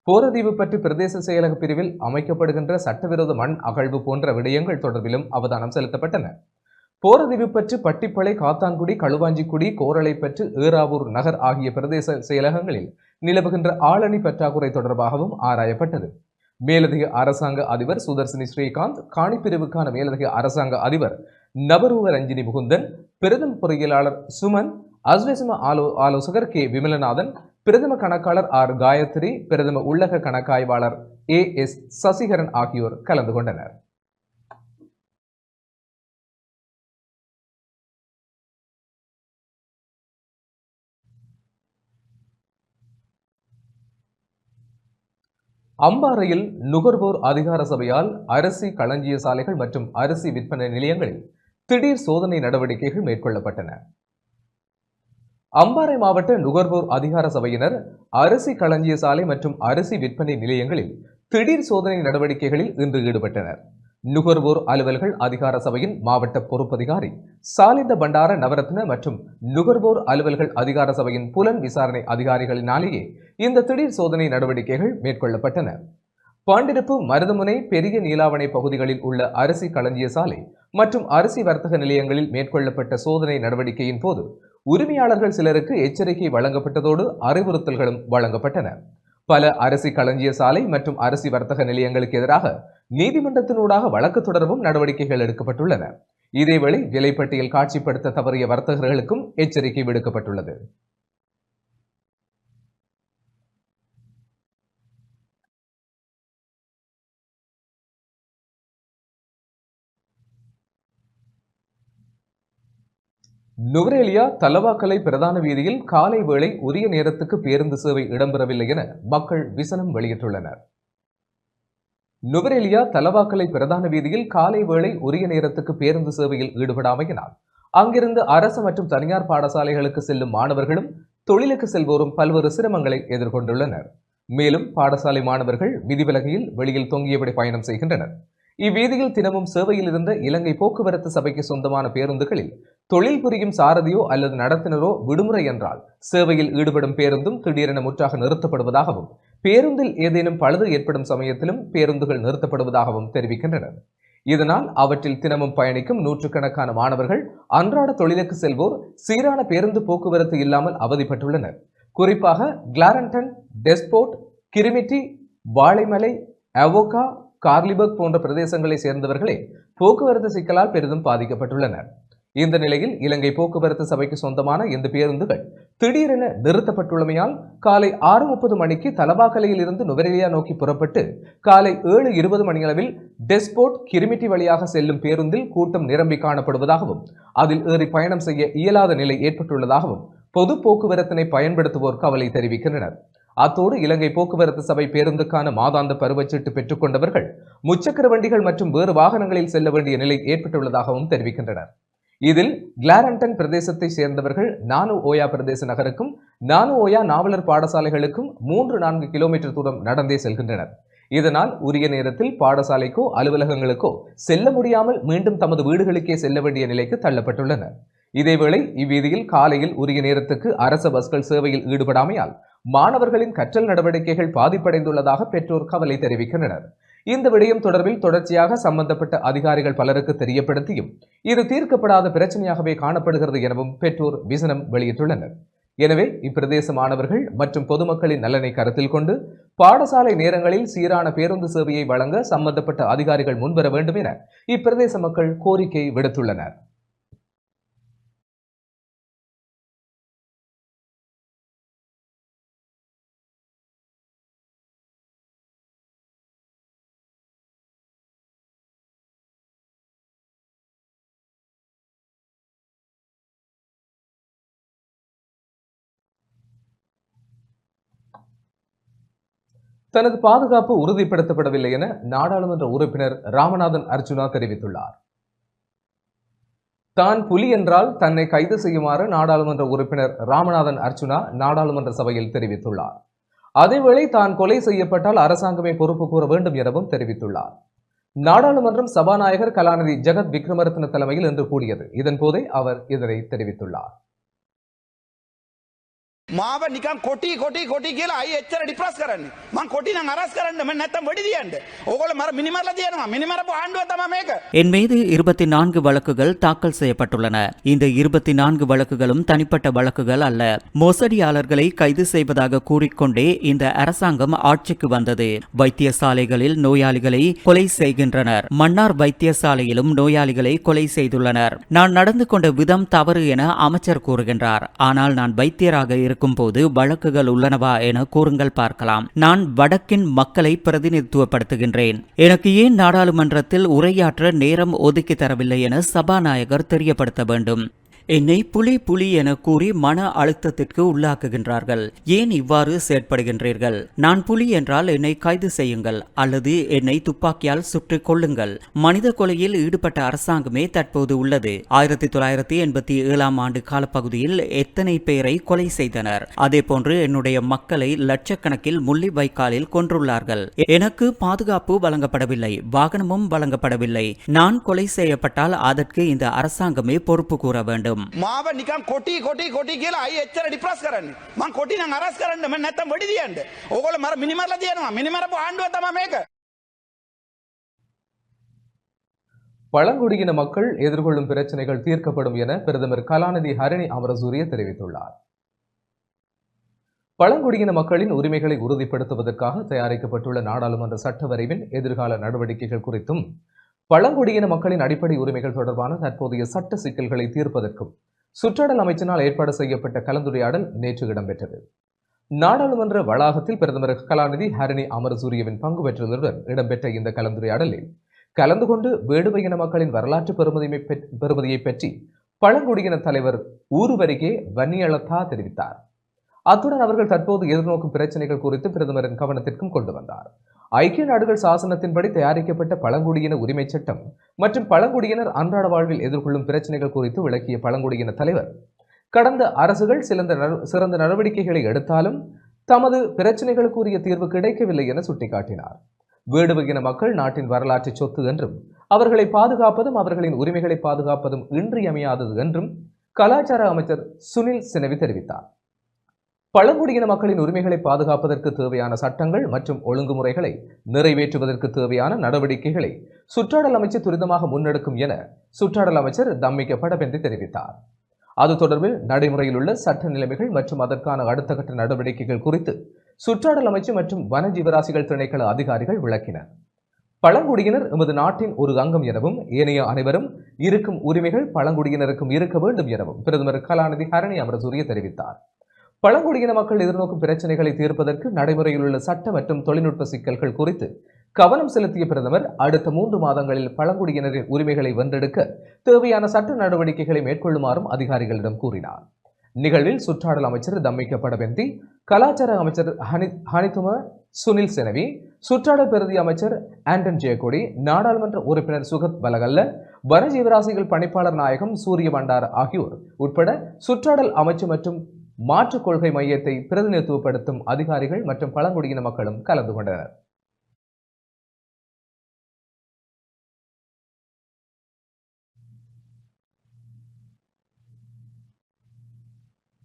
போரதீவு பற்றி பிரதேச செயலக பிரிவில் அமைக்கப்படுகின்ற சட்டவிரோத மண் அகழ்வு போன்ற விடயங்கள் தொடர்பிலும் அவதானம் செலுத்தப்பட்டன. போரதீவு பற்று பட்டிப்பளை, காத்தான்குடி, களுவாஞ்சிக்குடி, கோரளைப்பற்று, ஏறாவூர் நகர் ஆகிய பிரதேச செயலகங்களில் நிலவுகின்ற ஆளணி பற்றாக்குறை தொடர்பாகவும் ஆராயப்பட்டது. மேலதிக அரசாங்க அதிபர் சுதர்சினி ஸ்ரீகாந்த், காணிப்பிரிவுக்கான மேலதிக அரசாங்க அதிபர் நபரூவ ரஞ்சினி முகுந்தன், பிரதம பொறியியலாளர் சுமன், அஸ்வசம ஆலோசகர் கே விமலநாதன், பிரதம கணக்காளர் ஆர் காயத்ரி, பிரதம உள்ளக கணக்காய்வாளர் AS சசிகரன் ஆகியோர் கலந்து கொண்டனர். அம்பாறையில் நுகர்வோர் அதிகார சபையால் அரிசி களஞ்சிய சாலைகள் மற்றும் அரிசி விற்பனை நிலையங்களில் திடீர் சோதனை நடவடிக்கைகள் மேற்கொள்ளப்பட்டன. அம்பாறை மாவட்ட நுகர்வோர் அதிகார சபையினர் அரிசி களஞ்சிய சாலை மற்றும் அரிசி விற்பனை நிலையங்களில் திடீர் சோதனை நடவடிக்கைகளில் இன்று ஈடுபட்டனர். நுகர்வோர் அலுவல்கள் அதிகார சபையின் மாவட்ட பொறுப்பதிகாரி சாலிந்த பண்டார நவரத்ன மற்றும் நுகர்வோர் அலுவல்கள் அதிகார சபையின் புலன் விசாரணை அதிகாரிகளினாலேயே இந்த திடீர் சோதனை நடவடிக்கைகள் மேற்கொள்ளப்பட்டன. பாண்டிருப்பு, மருதமுனை, பெரிய நீலாவணை பகுதிகளில் உள்ள அரிசி களஞ்சிய சாலை மற்றும் அரிசி வர்த்தக நிலையங்களில் மேற்கொள்ளப்பட்ட சோதனை நடவடிக்கையின் போது உரிமையாளர்கள் சிலருக்கு எச்சரிக்கை வழங்கப்பட்டதோடு அறிவுறுத்தல்களும் வழங்கப்பட்டன. பல அரிசி களஞ்சிய சாலை மற்றும் அரிசி வர்த்தக நிலையங்களுக்கு எதிராக நீதிமன்றத்தினூடாக வழக்கு தொடரவும் நடவடிக்கைகள் எடுக்கப்பட்டுள்ளன. இதேவேளை விலைப்பட்டியல் காட்சிப்படுத்த தவறிய வர்த்தகர்களுக்கும் எச்சரிக்கை விடுக்கப்பட்டுள்ளது. நுவரேலியா தலவாக்கலை பிரதான வீதியில் காலை வேளை உரிய நேரத்துக்கு பேருந்து சேவை இடம்பெறவில்லை என மக்கள் விசனம் வெளியிட்டுள்ளனர். நுவரேலியா தலவாக்கலை பிரதான வீதியில் காலை வேளை உரிய நேரத்துக்கு பேருந்து சேவையில் ஈடுபடாமையினால் அங்கிருந்து அரசு மற்றும் தனியார் பாடசாலைகளுக்கு செல்லும் மாணவர்களும் தொழிலுக்கு செல்வோரும் பல்வேறு சிரமங்களை எதிர்கொண்டுள்ளனர். மேலும் பாடசாலை மாணவர்கள் விதிவிலகையில் வெளியில் தொங்கியபடி பயணம் செய்கின்றனர். இவ்வீதியில் தினமும் சேவையில் இருந்த இலங்கை போக்குவரத்து சபைக்கு சொந்தமான பேருந்துகளில் தொழில் புரியும் சாரதியோ அல்லது நடத்துனரோ விடுமுறை என்றால் சேவையில் ஈடுபடும் பேருந்தும் திடீரென முற்றாக நிறுத்தப்படுவதாகவும், பேருந்தில் ஏதேனும் பழுது ஏற்படும் சமயத்திலும் பேருந்துகள் நிறுத்தப்படுவதாகவும் தெரிவிக்கின்றனர். இதனால் அவற்றில் தினமும் பயணிக்கும் நூற்றுக்கணக்கான மாணவர்கள், அன்றாட தொழிலுக்கு செல்வோர் சீரான பேருந்து போக்குவரத்து இல்லாமல் அவதிப்பட்டுள்ளனர். குறிப்பாக கிளாரண்டன், டெஸ்போர்ட், கிரிமிட்டி, வாழைமலை, அவோகா, கார்லிபர்க் போன்ற பிரதேசங்களை சேர்ந்தவர்களே போக்குவரத்து சிக்கலால் பெரிதும் பாதிக்கப்பட்டுள்ளனர். இந்த நிலையில் இலங்கை போக்குவரத்து சபைக்கு சொந்தமான இந்த பேருந்துகள் திடீரென நிறுத்தப்பட்டுள்ளமையால் காலை 6:30 மணிக்கு தலவாக்கலையில் இருந்து நுவரெலியா நோக்கி புறப்பட்டு காலை 7:20 மணியளவில் டெஸ்போர்ட், கிரிமிட்டி வழியாக செல்லும் பேருந்தில் கூட்டம் நிரம்பி காணப்படுவதாகவும், அதில் ஏறி பயணம் செய்ய இயலாத நிலை ஏற்பட்டுள்ளதாகவும் பொது போக்குவரத்தினை பயன்படுத்துவோர் கவலை தெரிவிக்கின்றனர். அத்தோடு இலங்கை போக்குவரத்து சபை பேருந்துக்கான மாதாந்த பருவச்சீட்டு பெற்றுக் கொண்டவர்கள் முச்சக்கர வண்டிகள் மற்றும் வேறு வாகனங்களில் செல்ல வேண்டிய நிலை ஏற்பட்டுள்ளதாகவும் தெரிவிக்கின்றனர். இதில் கிளாரண்டன் பிரதேசத்தை சேர்ந்தவர்கள் நானு ஓயா பிரதேச நகருக்கும் நானு ஓயா நாவலர் பாடசாலைகளுக்கும் 3-4 கிலோமீட்டர் தூரம் நடந்தே செல்கின்றனர். இதனால் உரிய நேரத்தில் பாடசாலைக்கோ அலுவலகங்களுக்கோ செல்ல முடியாமல் மீண்டும் தமது வீடுகளுக்கே செல்ல வேண்டிய நிலைக்கு தள்ளப்பட்டுள்ளனர். இதேவேளை இவ்வீதியில் காலையில் உரிய நேரத்துக்கு அரச பஸ்கள் சேவையில் ஈடுபடாமையால் மாணவர்களின் கற்றல் நடவடிக்கைகள் பாதிப்படைந்துள்ளதாக பெற்றோர் கவலை தெரிவிக்கின்றனர். இந்த விடயம் தொடர்பில் தொடர்ச்சியாக சம்பந்தப்பட்ட அதிகாரிகள் பலருக்கு தெரியப்படுத்தியும் இது தீர்க்கப்படாத பிரச்சனையாகவே காணப்படுகிறது எனவும் பெற்றோர் விசனம் வெளியிட்டுள்ளனர். எனவே இப்பிரதேச மாணவர்கள் மற்றும் பொதுமக்களின் நலனை கருத்தில் கொண்டு பாடசாலை நேரங்களில் சீரான பேருந்து சேவையை வழங்க சம்பந்தப்பட்ட அதிகாரிகள் முன்வர வேண்டும் என இப்பிரதேச மக்கள் கோரிக்கை விடுத்துள்ளனர். தனது பாதுகாப்பு உறுதிப்படுத்தப்படவில்லை என நாடாளுமன்ற உறுப்பினர் ராமநாதன் அர்ஜுனா தெரிவித்துள்ளார். தான் புலி என்றால் தன்னை கைது செய்யுமாறு நாடாளுமன்ற உறுப்பினர் ராமநாதன் அர்ஜுனா நாடாளுமன்ற சபையில் தெரிவித்துள்ளார். அதேவேளை தான் கொலை செய்யப்பட்டால் அரசாங்கமே பொறுப்பு கூற வேண்டும் எனவும் தெரிவித்துள்ளார். நாடாளுமன்றம் சபாநாயகர் கலாநிதி ஜெகத் விக்ரமரத்ன தலைமையில் இன்று கூடியது. இதன்போதே அவர் இதனை தெரிவித்துள்ளார். මාව නිකන් කොටි කියලා අයි එච්චර ඩිප්‍රස් කරන්නේ මං කොටි නම් අරස් කරන්න මම නැත්තම් වෙඩි දියන්න ඕගොල්ලෝ මර මිනිමරලා දියනවා මිනිමරපු ආණ්ඩුව තමයි මේක. என் மீது 24 வழக்குகள் தாக்கல் செய்யப்பட்டுள்ளன. இந்த 24 வழக்குகளும் தனிப்பட்ட வழக்குகள் அல்ல. மோசடியாளர்களை கைது செய்வதாக கூறிக்கொண்டே இந்த அரசாங்கம் ஆட்சிக்கு வந்தது. வைத்தியசாலைகளில் நோயாளிகளை கொலை செய்கின்றனர். மன்னார் வைத்தியசாலையிலும் நோயாளிகளை கொலை செய்துள்ளனர். நான் நடந்து கொண்ட விதம் தவறு என அமைச்சர் கூறுகின்றார். ஆனால் நான் வைத்தியராக இருக்கும் போது வழக்குகள் உள்ளனவா என கூறுங்கள் பார்க்கலாம். நான் வடக்கின் மக்களை பிரதிநிதித்துவப்படுத்துகின்றேன். எனக்கு ஏன் நாடாளுமன்றத்தில் உரையாற்ற நேரம் ஒதுக்கி தரவில்லை என சபாநாயகர் தெரியப்படுத்த வேண்டும். என்னை புலி என கூறி மன அழுத்தத்திற்கு உள்ளாக்குகின்றார்கள். ஏன் இவ்வாறு செயற்படுகின்றீர்கள்? நான் புலி என்றால் என்னை கைது செய்யுங்கள் அல்லது என்னை துப்பாக்கியால் சுற்றிக் கொள்ளுங்கள். மனித கொலையில் ஈடுபட்ட அரசாங்கமே தற்போது உள்ளது. 1987 ஆண்டு காலப்பகுதியில் எத்தனை பேரை கொலை செய்தனர்? அதேபோன்று என்னுடைய மக்களை லட்சக்கணக்கில் முள்ளிவாய்க்காலில் கொன்றுள்ளார்கள். எனக்கு பாதுகாப்பு வழங்கப்படவில்லை, வாகனமும் வழங்கப்படவில்லை. நான் கொலை செய்யப்பட்டால் அதற்கு இந்த அரசாங்கமே பொறுப்பு கூற வேண்டும். මාව නිකන් කොටි කියලා අයි එච්චර ඩිප්‍රස් කරන්නේ මං කොටි නම් අරස් කරන්න මම නැත්තම් වෙඩි දියන්න ඕගොල්ලෝ මර මිනිමරලා දියනවා මිනිමරපු ආණ්ඩුව තමයි මේක. பழங்குடியின மக்கள் எதிர்கொள்ளும் பிரச்சனைகள் தீர்க்கப்படும் என பிரதமர் கலாநிதி ஹரணி அமரசூரிய தெரிவித்துள்ளார். பழங்குடியின மக்களின் உரிமைகளை உறுதிப்படுத்துவதற்காக தயாரிக்கப்பட்டுள்ள நாடாளுமன்ற சட்ட வரைவின் எதிர்கால நடவடிக்கைகள் குறித்தும் பழங்குடியின மக்களின் அடிப்படை உரிமைகள் தொடர்பான தற்போதைய சட்ட சிக்கல்களை தீர்ப்பதற்கும் சுற்றாடல் அமைச்சினால் ஏற்பாடு செய்யப்பட்ட கலந்துரையாடல் நேற்று இடம்பெற்றது. நாடாளுமன்ற வளாகத்தில் பிரதமர் கலாநிதி ஹரணி அமரசூரியவின் பங்கு பெற்றதுடன் இடம்பெற்ற இந்த கலந்துரையாடலில் கலந்து கொண்டு வேடுவையின மக்களின் வரலாற்று பெருமதியை பற்றி பழங்குடியின தலைவர் ஊருவரிகே வன்னியளத்தா தெரிவித்தார். அத்துடன் அவர்கள் தற்போது எதிர்நோக்கும் பிரச்சனைகள் குறித்து பிரதமரின் கவனத்திற்கும் கொண்டு வந்தார். ஐக்கிய நாடுகள் சாசனத்தின்படி தயாரிக்கப்பட்ட பழங்குடியின உரிமை சட்டம் மற்றும் பழங்குடியினர் அன்றாட வாழ்வில் எதிர்கொள்ளும் பிரச்சனைகள் குறித்து விளக்கிய பழங்குடியின தலைவர், கடந்த அரசுகள் சிறந்த நடவடிக்கைகளை எடுத்தாலும் தமது பிரச்சனைகளுக்குரிய தீர்வு கிடைக்கவில்லை என சுட்டிக்காட்டினார். வேடுவையின மக்கள் நாட்டின் வரலாற்று சொத்து என்றும் அவர்களை பாதுகாப்பதும் அவர்களின் உரிமைகளை பாதுகாப்பதும் இன்றியமையாதது என்றும் கலாச்சார அமைச்சர் சுனில் சினவி தெரிவித்தார். பழங்குடியின மக்களின் உரிமைகளை பாதுகாப்பதற்கு தேவையான சட்டங்கள் மற்றும் ஒழுங்குமுறைகளை நிறைவேற்றுவதற்கு தேவையான நடவடிக்கைகளை சுற்றாடல் அமைச்சு துரிதமாக முன்னெடுக்கும் என சுற்றாடல் அமைச்சர் தம்மிக்க படபெந்தி தெரிவித்தார். அது தொடர்பில் நடைமுறையில் உள்ள சட்ட நிலைமைகள் மற்றும் அதற்கான அடுத்த கட்ட நடவடிக்கைகள் குறித்து சுற்றாடல் அமைச்சு மற்றும் வனஜீவராசிகள் திணைக்கள அதிகாரிகள் விளக்கினர். பழங்குடியினர் எமது நாட்டின் ஒரு அங்கம் எனவும் ஏனைய அனைவரும் இருக்கும் உரிமைகள் பழங்குடியினருக்கும் இருக்க வேண்டும் எனவும் பிரதமர் கலாநிதி ஹரணி அமரசூரிய தெரிவித்தார். பழங்குடியின மக்கள் எதிர்நோக்கும் பிரச்சனைகளை தீர்ப்பதற்கு நடைமுறையில் உள்ள சட்ட மற்றும் தொழில்நுட்ப சிக்கல்கள் குறித்து கவனம் செலுத்திய பிரதமர் அடுத்த 3 மாதங்களில் பழங்குடியினரின் உரிமைகளை வென்றெடுக்க தேவையான சட்ட நடவடிக்கைகளை மேற்கொள்ளுமாறும் அதிகாரிகளிடம் கூறினார். நிகழ்வில் சுற்றாடல் அமைச்சர் தம்மிக்க படபெந்தி, கலாச்சார அமைச்சர் ஹனிதும சுனில் செனவி, சுற்றாடல் பிரதி அமைச்சர் ஆண்டன் ஜெயக்கொடி, நாடாளுமன்ற உறுப்பினர் சுகத் பலகல்ல, வனஜீவராசிகள் பணிப்பாளர் நாயகம் சூரிய பண்டார் ஆகியோர் உட்பட சுற்றாடல் அமைச்சு மற்றும் மாற்றுக் கொள்கை மையத்தை பிரதிநிதித்துவப்படுத்தும் அதிகாரிகள் மற்றும் பழங்குடியின மக்களும் கலந்து கொண்டனர்.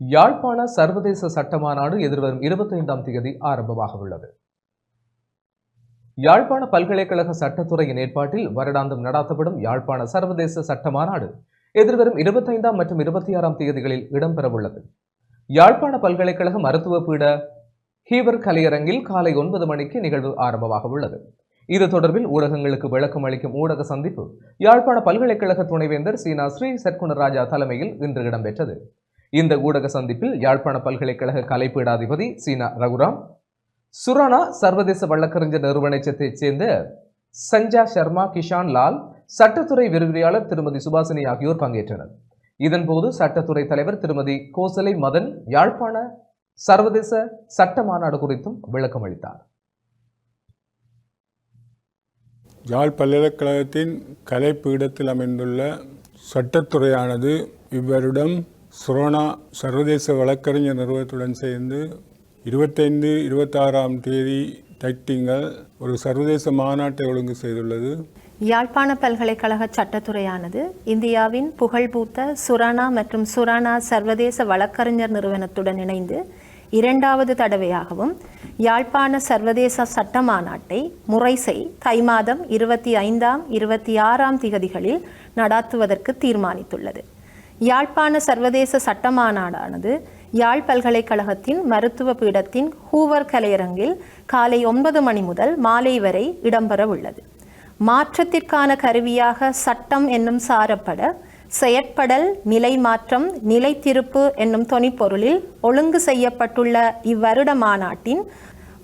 யாழ்ப்பாண சர்வதேச சட்ட மாநாடு எதிர்வரும் 25ஆம் தேதி ஆரம்பமாக உள்ளது. யாழ்ப்பாண பல்கலைக்கழக சட்டத்துறையின் ஏற்பாட்டில் வருடாந்தம் நடாத்தப்படும் யாழ்ப்பாண சர்வதேச சட்ட மாநாடு எதிர்வரும் 25ஆம் மற்றும் 26ஆம் தேதிகளில் இடம்பெறவுள்ளது. யாழ்ப்பாண பல்கலைக்கழக மருத்துவ பீட ஹீவர் கலையரங்கில் காலை 9 மணிக்கு நிகழ்வு ஆரம்பமாக உள்ளது. இது தொடர்பில் ஊடகங்களுக்கு விளக்கம் அளிக்கும் ஊடக சந்திப்பு யாழ்ப்பாண பல்கலைக்கழக துணைவேந்தர் சீனா ஸ்ரீ சற்குணராஜா தலைமையில் இன்று இடம்பெற்றது. இந்த ஊடக சந்திப்பில் யாழ்ப்பாண பல்கலைக்கழக கலைப்பீடாதிபதி சீனா ரகுராம், சுரானா சர்வதேச வழக்கறிஞர் நிறுவனத்தைச் சேர்ந்த சஞ்சா சர்மா, கிஷான் லால், சட்டத்துறை விரிவுரையாளர் திருமதி சுபாசினி ஆகியோர் பங்கேற்றனர். இதன்போது சட்டத்துறை தலைவர் திருமதி கோசலை மதன் யாழ்ப்பாண சர்வதேச சட்ட மாநாடு குறித்தும் விளக்கம் அளித்தார். யாழ் பல்கலைக்கழகத்தின் கலைப்பீடத்தில் அமைந்துள்ள சட்டத்துறையானது இவ்வருடம் சுரோனா சர்வதேச வழக்கறிஞர் நிறுவனத்துடன் சேர்ந்து 25-26ஆம் தேதி தைத்திங்கள் ஒரு சர்வதேச மாநாட்டை ஒழுங்கு செய்துள்ளது. யாழ்ப்பாண பல்கலைக்கழக சட்டத்துறையானது இந்தியாவின் புகழ்பூத்த சுரானா மற்றும் சுரானா சர்வதேச வழக்கறிஞர் நிறுவனத்துடன் இணைந்து 2வது தடவையாகவும் யாழ்ப்பாண சர்வதேச சட்ட மாநாட்டை முறைசை தை மாதம் 25ஆம் 26ஆம் திகதிகளில் நடாத்துவதற்கு தீர்மானித்துள்ளது. யாழ்ப்பாண சர்வதேச சட்ட மாநாடானது யாழ் பல்கலைக்கழகத்தின் மருத்துவ பீடத்தின் ஹூவர் கலையரங்கில் காலை 9 மணி முதல் மாலை வரை இடம்பெற உள்ளது. மாற்றத்திற்கான கருவியாக சட்டம் என்னும் சாரப்பட செயற்படல், நிலை மாற்றம், நிலைத்திருப்பு என்னும் தொனிப்பொருளில் ஒழுங்கு செய்யப்பட்டுள்ள இவ்வருட மாநாட்டின்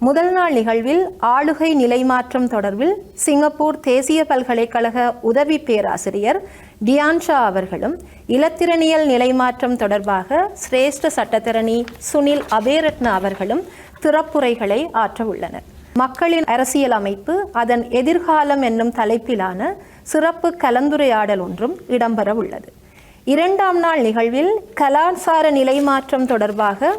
முதல் நாள் நிகழ்வில் ஆளுகை நிலைமாற்றம் தொடர்பில் சிங்கப்பூர் தேசிய பல்கலைக்கழக உதவி பேராசிரியர் டியான்ஷா அவர்களும், இலத்திரனியல் நிலைமாற்றம் தொடர்பாக சிரேஷ்ட சட்டத்தரணி சுனில் அபேரத்ன அவர்களும் திறப்புரைகளை ஆற்ற உள்ளனர். மக்களின் அரசியல் அமைப்பு அதன் எதிர்காலம் என்னும் தலைப்பிலான சிறப்பு கலந்துரையாடல் ஒன்றும் இடம்பெற உள்ளது. 2ஆம் நாள் நிகழ்வில் கலாசார நிலைமாற்றம் தொடர்பாக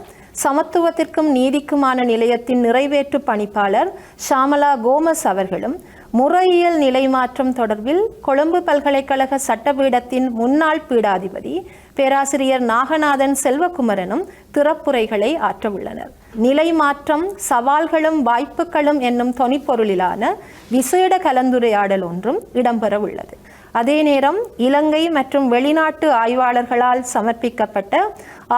சமத்துவத்திற்கும் நீதிக்குமான நிலையத்தின் நிறைவேற்று பணிப்பாளர் ஷாமலா கோமஸ் அவர்களும், முறையியல் நிலைமாற்றம் தொடர்பில் கொழும்பு பல்கலைக்கழக சட்டபீடத்தின் முன்னாள் பீடாதிபதி பேராசிரியர் நாகநாதன் செல்வகுமரனும் திறப்புரைகளை ஆற்ற உள்ளனர். நிலைமாற்றம், சவால்களும் வாய்ப்புகளும் என்னும் தொனிப்பொருளிலான விசேட கலந்துரையாடல் ஒன்றும் இடம்பெற உள்ளது. அதே நேரம் இலங்கை மற்றும் வெளிநாட்டு ஆய்வாளர்களால் சமர்ப்பிக்கப்பட்ட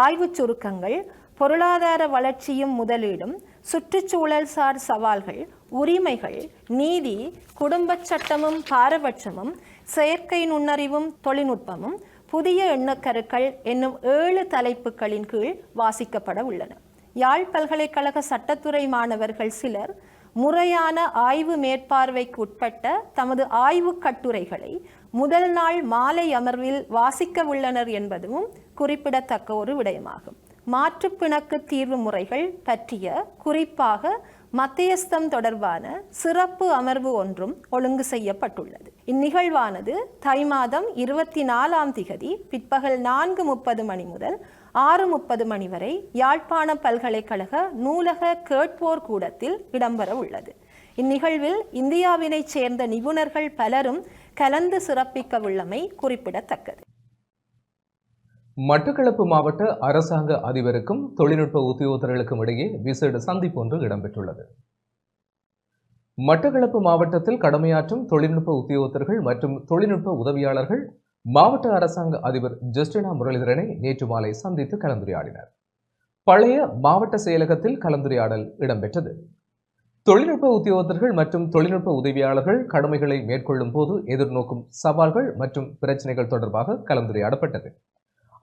ஆய்வுச் சுருக்கங்கள், பொருளாதார வளர்ச்சியும் முதலீடும், சுற்றுச்சூழல் சார் சவால்கள், உரிமைகள், நீதி, குடும்பச் சட்டமும் பாரபட்சமும், செயற்கை நுண்ணறிவும் தொழில்நுட்பமும், புதிய எண்ணக்கருக்கள் என்னும் 7 தலைப்புகளின் கீழ் வாசிக்கப்பட உள்ளன. யாழ் பல்கலைக்கழக சட்டத்துறை மாணவர்கள் சிலர் முறையான ஆய்வு மேற்பார்வைக்கு உட்பட்ட தமது ஆய்வு கட்டுரைகளை முதல் நாள் மாலை அமர்வில் வாசிக்க உள்ளனர் என்பதும் குறிப்பிடத்தக்க ஒரு விடயமாகும். மாற்றுப் பிணக்கு தீர்வு முறைகள் பற்றிய குறிப்பாக மத்தியஸ்தம் தொடர்பான சிறப்பு அமர்வு ஒன்றும் ஒழுங்கு செய்யப்பட்டுள்ளது. இந்நிகழ்வானது தை மாதம் 24ஆம் திகதி பிற்பகல் 4:30 மணி முதல் 6:30 மணி வரை யாழ்ப்பாண பல்கலைக்கழக நூலக கேட்போர் கூடத்தில் இடம்பெற உள்ளது. இந்நிகழ்வில் இந்தியாவினைச் சேர்ந்த நிபுணர்கள் பலரும் கலந்து சிறப்பிக்க உள்ளமை குறிப்பிடத்தக்கது. மட்டக்களப்பு மாவட்ட அரசாங்க அதிபருக்கும் தொழில்நுட்ப உத்தியோகத்தர்களுக்கும் இடையே விசேட சந்திப்பு ஒன்று இடம்பெற்றுள்ளது. மட்டக்களப்பு மாவட்டத்தில் கடமையாற்றும் தொழில்நுட்ப உத்தியோகத்தர்கள் மற்றும் தொழில்நுட்ப உதவியாளர்கள் மாவட்ட அரசாங்க அதிபர் ஜஸ்டினா முரளிதரனை நேற்று மாலை சந்தித்து கலந்துரையாடினர். பழைய மாவட்ட செயலகத்தில் கலந்துரையாடல் இடம்பெற்றது. தொழில்நுட்ப உத்தியோகத்தர்கள் மற்றும் தொழில்நுட்ப உதவியாளர்கள் கடமைகளை மேற்கொள்ளும் போது எதிர்நோக்கும் சவால்கள் மற்றும் பிரச்சனைகள் தொடர்பாக கலந்துரையாடப்பட்டது.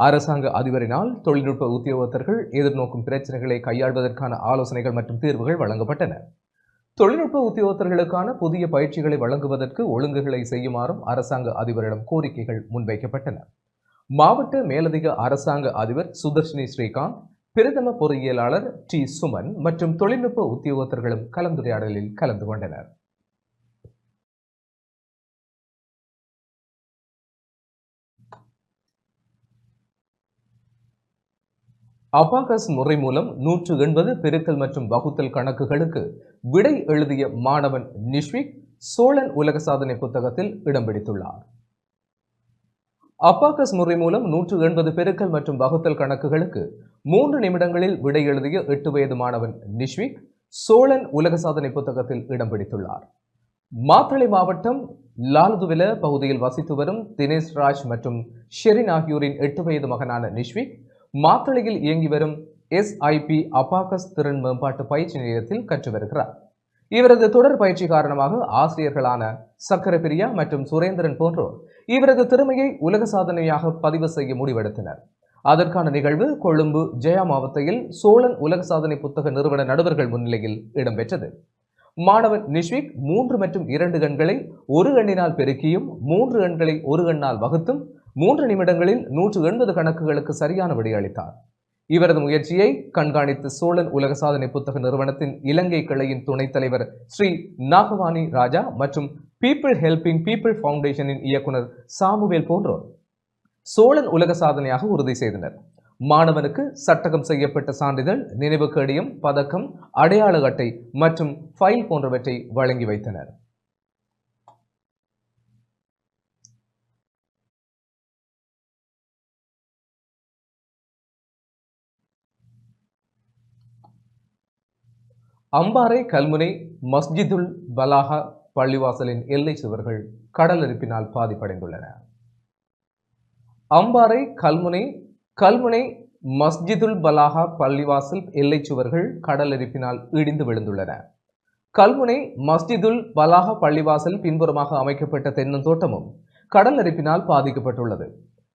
அரசாங்க அதிபரினால் தொழில்நுட்ப உத்தியோகத்தர்கள் எதிர்நோக்கும் பிரச்சனைகளை கையாள்வதற்கான ஆலோசனைகள் மற்றும் தீர்வுகள் வழங்கப்பட்டன. தொழில்நுட்ப உத்தியோகத்தர்களுக்கான புதிய பயிற்சிகளை வழங்குவதற்கு ஒழுங்குகளை செய்யுமாறும் அரசாங்க அதிபரிடம் கோரிக்கைகள் முன்வைக்கப்பட்டன. மாவட்ட மேலதிக அரசாங்க அதிபர் சுதர்ஷினி ஸ்ரீகாந்த், பிரதம பொறியியலாளர் டி சுமன் மற்றும் தொழில்நுட்ப உத்தியோகத்தர்களும் கலந்துரையாடலில் கலந்து கொண்டனர். அபாகஸ் முறை மூலம் 180 பெருக்கல் மற்றும் வகுத்தல் கணக்குகளுக்கு விடை எழுதிய மாணவன் நிஷ்விக் சோழன் உலக சாதனை புத்தகத்தில் இடம் பிடித்துள்ளார். அபாகஸ் முறை மூலம் 180 பெருக்கல் மற்றும் வகுத்தல் கணக்குகளுக்கு 3 நிமிடங்களில் விடை எழுதிய 8 வயது மாணவன் நிஷ்விக் சோழன் உலக சாதனை புத்தகத்தில் இடம் பிடித்துள்ளார். மாத்தளை மாவட்டம் லால்துவில பகுதியில் வசித்து வரும் தினேஷ் ராஜ் மற்றும் ஷெரின் ஆகியோரின் 8 வயது மகனான நிஷ்விக் மாத்தளையில் இயங்கி வரும் SIP அபாகஸ் திறன் மேம்பாட்டு பயிற்சி நிலையத்தில் கற்று வருகிறார். இவரது தொடர் பயிற்சி காரணமாக ஆசிரியர்களான சக்கரபிரியா மற்றும் சுரேந்திரன் போன்றோர் இவரது திறமையை உலக சாதனையாக பதிவு செய்ய முடிவெடுத்தனர். அதற்கான நிகழ்வு கொழும்பு ஜெயா மாவட்டத்தில் சோழன் உலக சாதனை புத்தக நிறுவன நடுவர்கள் முன்னிலையில் இடம்பெற்றது. மாணவன் நிஷ்விக் 3 மற்றும் 2 எண்களை 1 எண்ணினால் பெருக்கியும் 3 எண்களை 1 எண்ணால் வகுத்தும் 3 நிமிடங்களில் 180 கணக்குகளுக்கு சரியான விடை அளித்தார். இவரது முயற்சியை கண்காணித்து சோழன் உலக சாதனை புத்தக நிறுவனத்தின் இலங்கை கிளையின் துணைத் தலைவர் ஸ்ரீ நாகவாணி ராஜா மற்றும் பீப்பிள் ஹெல்பிங் பீப்பிள் ஃபவுண்டேஷனின் இயக்குனர் சாமுவேல் போன்றோர் சோழன் உலக சாதனையாக உறுதி செய்தனர். மாணவனுக்கு சட்டகம் செய்யப்பட்ட சான்றிதழ், நினைவு கேடயம், பதக்கம், அடையாள அட்டை மற்றும் ஃபைல் போன்றவற்றை வழங்கி வைத்தனர். அம்பாறை கல்முனை மஸ்ஜிதுல் பலாஹா பள்ளிவாசலின் எல்லை சுவர்கள் கடலரிப்பினால் பாதிப்படைந்துள்ளன. அம்பாறை கல்முனை மஸ்ஜிதுல் பலாஹா பள்ளிவாசல் எல்லை சுவர்கள் கடலரிப்பினால் இடிந்து விழுந்துள்ளன. கல்முனை மஸ்ஜிதுல் பலாஹா பள்ளிவாசல் பின்புறமாக அமைக்கப்பட்ட தென்னந்தோட்டமும் கடலரிப்பினால் பாதிக்கப்பட்டுள்ளது.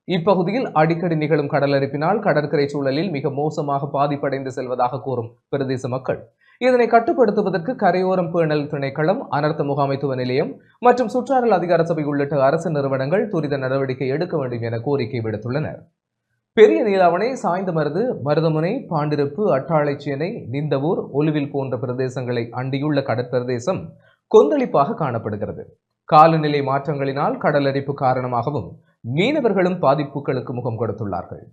இப்பகுதியில் அடிக்கடி நிகழும் கடலரிப்பினால் கடற்கரை சூழலில் மிக மோசமாக பாதிப்படைந்து செல்வதாக கூறும் பிரதேச மக்கள் இதனை கட்டுப்படுத்துவதற்கு கரையோரம் பேணல் திணைக்களம், அனர்த்த முகாமைத்துவ நிலையம் மற்றும் சுற்றாடல் அதிகார சபை உள்ளிட்ட அரசு நிறுவனங்கள் துரித நடவடிக்கை எடுக்க வேண்டும் என கோரிக்கை விடுத்துள்ளனர். பெரிய நீலாவணை, சாய்ந்தமருது, மருதமுனை, பாண்டிருப்பு, அட்டாளைச்சேனை, நிந்தவூர், ஒலுவில் போன்ற பிரதேசங்களை அண்டியுள்ள கடற்பிரதேசம் கொந்தளிப்பாக காணப்படுகிறது. காலநிலை மாற்றங்களினால் கடலரிப்பு காரணமாகவும் மீனவர்களும் பாதிப்புகளுக்கு முகம் கொடுத்துள்ளார்கள்.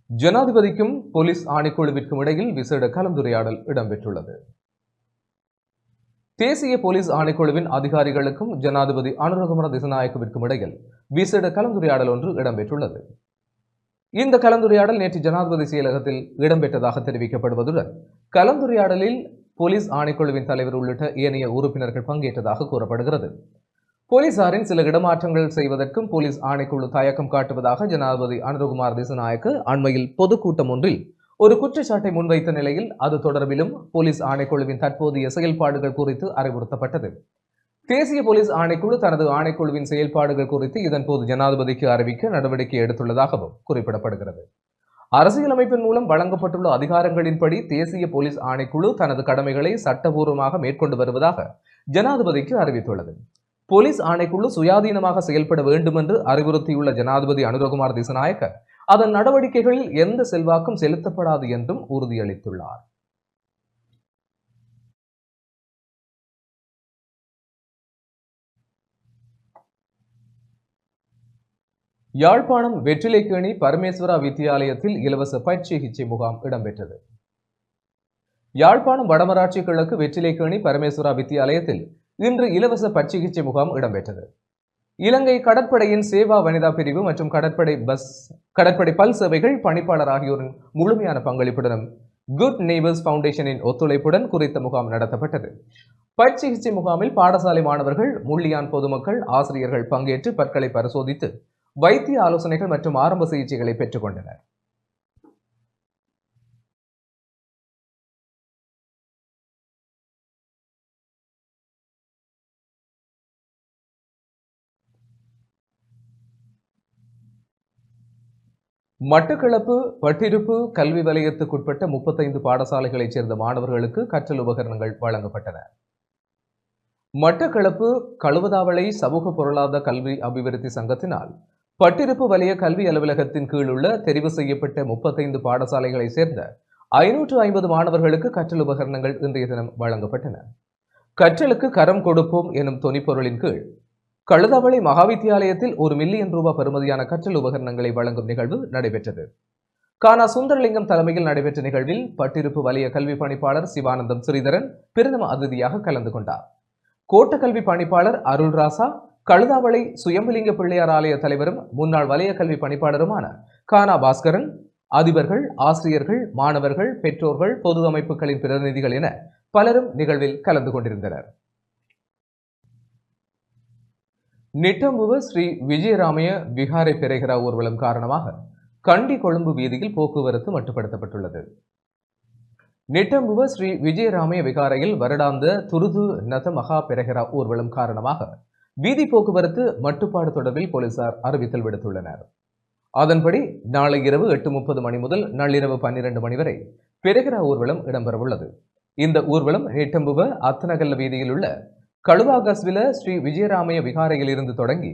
ஜனாதிபதிக்கும் போலீஸ் ஆணைக்குழுவிற்கும் இடையில் விசேட கலந்துரையாடல் இடம்பெற்றுள்ளது. தேசிய போலீஸ் ஆணைக்குழுவின் அதிகாரிகளுக்கும் ஜனாதிபதி அனுரகுமார திசாநாயக்கவிற்கும் இடையில் விசேட கலந்துரையாடல் ஒன்று இடம்பெற்றுள்ளது. இந்த கலந்துரையாடல் நேற்று ஜனாதிபதி செயலகத்தில் இடம்பெற்றதாக தெரிவிக்கப்படுவதுடன் கலந்துரையாடலில் போலீஸ் ஆணைக்குழுவின் தலைவர் உள்ளிட்ட ஏனைய உறுப்பினர்கள் பங்கேற்றதாக கூறப்படுகிறது. போலீசாரின் சில இடமாற்றங்கள் செய்வதற்கும் போலீஸ் ஆணைக்குழு தயக்கம் காட்டுவதாக ஜனாதிபதி அனுரகுமார திசாநாயக்க அண்மையில் பொதுக்கூட்டம் ஒன்றில் ஒரு குற்றச்சாட்டை முன்வைத்த நிலையில் அது தொடர்பிலும் போலீஸ் ஆணைக்குழுவின் தற்போதைய செயல்பாடுகள் குறித்து அறிவுறுத்தப்பட்டது. தேசிய போலீஸ் ஆணைக்குழு தனது ஆணைக்குழுவின் செயல்பாடுகள் குறித்து இதன்போது ஜனாதிபதிக்கு அறிவிக்க நடவடிக்கை எடுத்துள்ளதாகவும் குறிப்பிடப்படுகிறது. அரசியலமைப்பின் மூலம் வழங்கப்பட்டுள்ள அதிகாரங்களின்படி தேசிய போலீஸ் ஆணைக்குழு தனது கடமைகளை சட்டபூர்வமாக மேற்கொண்டு வருவதாக ஜனாதிபதிக்கு அறிவித்துள்ளது. போலீஸ் ஆணைக்குழு சுயாதீனமாக செயல்பட வேண்டும் என்று அறிவுறுத்தியுள்ள ஜனாதிபதி அனுரகுமார திசாநாயக்க அதன் நடவடிக்கைகளில் எந்த செல்வாக்கும் செலுத்தப்படாது என்றும் உறுதியளித்துள்ளார். யாழ்ப்பாணம் வெற்றிலைக்கேணி பரமேஸ்வரா வித்தியாலயத்தில் இலவச பயிற்சி முகாம் இடம்பெற்றது. யாழ்ப்பாணம் வடமராட்சி கிழக்கு வெற்றிலைக்கேணி பரமேஸ்வரா வித்தியாலயத்தில் இன்று இலவச பயிற்சி முகாம் இடம்பெற்றது. இலங்கை கடற்படையின் சேவா வனிதா பிரிவு மற்றும் கடற்படை பல் சேவைகள் பணிப்பாளர் ஆகியோரின் முழுமையான பங்களிப்புடனும் குட் நெய்பர்ஸ் ஃபவுண்டேஷனின் ஒத்துழைப்புடன் குறித்த முகாம் நடத்தப்பட்டது. பயிற்சி முகாமில் பாடசாலை மாணவர்கள், முள்ளியான் பொதுமக்கள், ஆசிரியர்கள் பங்கேற்று பற்களை பரிசோதித்து வைத்திய ஆலோசனைகள் மற்றும் ஆரம்ப சிகிச்சைகளை பெற்றுக் கொண்டனர். மட்டக்களப்பு பட்டிருப்பு கல்வி வலயத்துக்குட்பட்ட 35 பாடசாலைகளைச் சேர்ந்த மாணவர்களுக்கு கற்றல் உபகரணங்கள் வழங்கப்பட்டன. மட்டக்களப்பு கழுவதாவளை சமூக பொருளாதார கல்வி அபிவிருத்தி சங்கத்தினால் பட்டிருப்பு வலய கல்வி அலுவலகத்தின் கீழ் உள்ள தெரிவு செய்யப்பட்ட 35 பாடசாலைகளைச் சேர்ந்த 550 மாணவர்களுக்கு கற்றல் உபகரணங்கள் இன்றைய தினம் வழங்கப்பட்டன. கற்றலுக்கு கரம் கொடுப்போம் எனும் தொனிப்பொருளின் கீழ் கழுதாவளை மகாவித்தியாலயத்தில் 1 மில்லியன் ரூபாய் பெறுமதியான கற்றல் உபகரணங்களை வழங்கும் நிகழ்வு நடைபெற்றது. கானா சுந்தரலிங்கம் தலைமையில் நடைபெற்ற நிகழ்வில் பட்டிருப்பு வலய கல்வி பணிப்பாளர் சிவானந்தம் ஸ்ரீதரன் பிரதம அதிதியாக கலந்து கொண்டார். கோட்ட கல்வி பணிப்பாளர் அருள்ராசா, கழுதாவளை சுயம்பலிங்க பிள்ளையார் ஆலய தலைவரும் முன்னாள் வலய கல்வி பணிப்பாளருமான கானா பாஸ்கரன், அதிபர்கள், ஆசிரியர்கள், மாணவர்கள், பெற்றோர்கள், பொது அமைப்புகளின் பிரதிநிதிகள் என பலரும் நிகழ்வில் கலந்து கொண்டிருந்தனர். நிட்டம்புவ ஸ்ரீ விஜயராமய விகாரை பெரேகரா ஊர்வலம் காரணமாக கண்டி கொழும்பு வீதியில் போக்குவரத்து மட்டுப்படுத்தப்பட்டுள்ளது. நிட்டம்புவ ஸ்ரீ விஜயராமய விகாரையில் வருடாந்த துருது நத மகா பெரேகரா ஊர்வலம் காரணமாக வீதி போக்குவரத்து மட்டுப்பாடு தொடர்பில் போலீசார் அறிவித்தல் விடுத்துள்ளனர். அதன்படி நாளை இரவு 8:30 மணி முதல் நள்ளிரவு 12 மணி வரை பெரேகரா ஊர்வலம் இடம்பெறவுள்ளது. இந்த ஊர்வலம் நிட்டம்புவ அத்தனகல்ல வீதியில் உள்ள கழுவாகஸ்வில ஸ்ரீ விஜயராமய விகாரையில் இருந்து தொடங்கி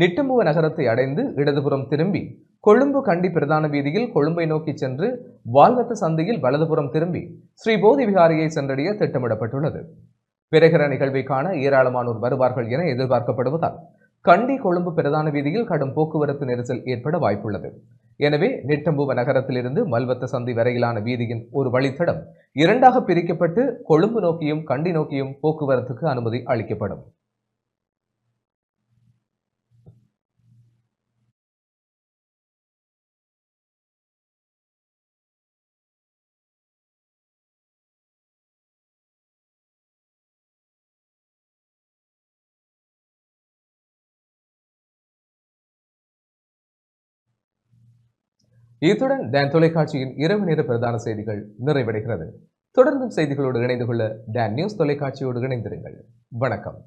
நிட்டம்புவ நகரத்தை அடைந்து இடதுபுறம் திரும்பி கொழும்பு கண்டி பிரதான வீதியில் கொழும்பை நோக்கி சென்று வால்வத்த சந்தையில் வலதுபுறம் திரும்பி ஸ்ரீ போதி விகாரியை சென்றடைய திட்டமிடப்பட்டுள்ளது. பிறகிற நிகழ்வை காண ஏராளமானோர் வருவார்கள் என எதிர்பார்க்கப்படுவதால் கண்டி கொழும்பு பிரதான வீதியில் கடும் போக்குவரத்து நெரிசல் ஏற்பட வாய்ப்புள்ளது. எனவே நிட்டம்புவ நகரத்திலிருந்து மல்வத்த சந்தி வரையிலான வீதியின் ஒரு வழித்தடம் இரண்டாக பிரிக்கப்பட்டு கொழும்பு நோக்கியும் கண்டி நோக்கியும் போக்குவரத்துக்கு அனுமதி அளிக்கப்படும். இத்துடன் டான் தொலைக்காட்சியின் இரவு நேர பிரதான செய்திகள் நிறைவடைகிறது. தொடர்ந்தும் செய்திகளோடு இணைந்து கொள்ள டான் நியூஸ் தொலைக்காட்சியோடு இணைந்திருங்கள். வணக்கம்.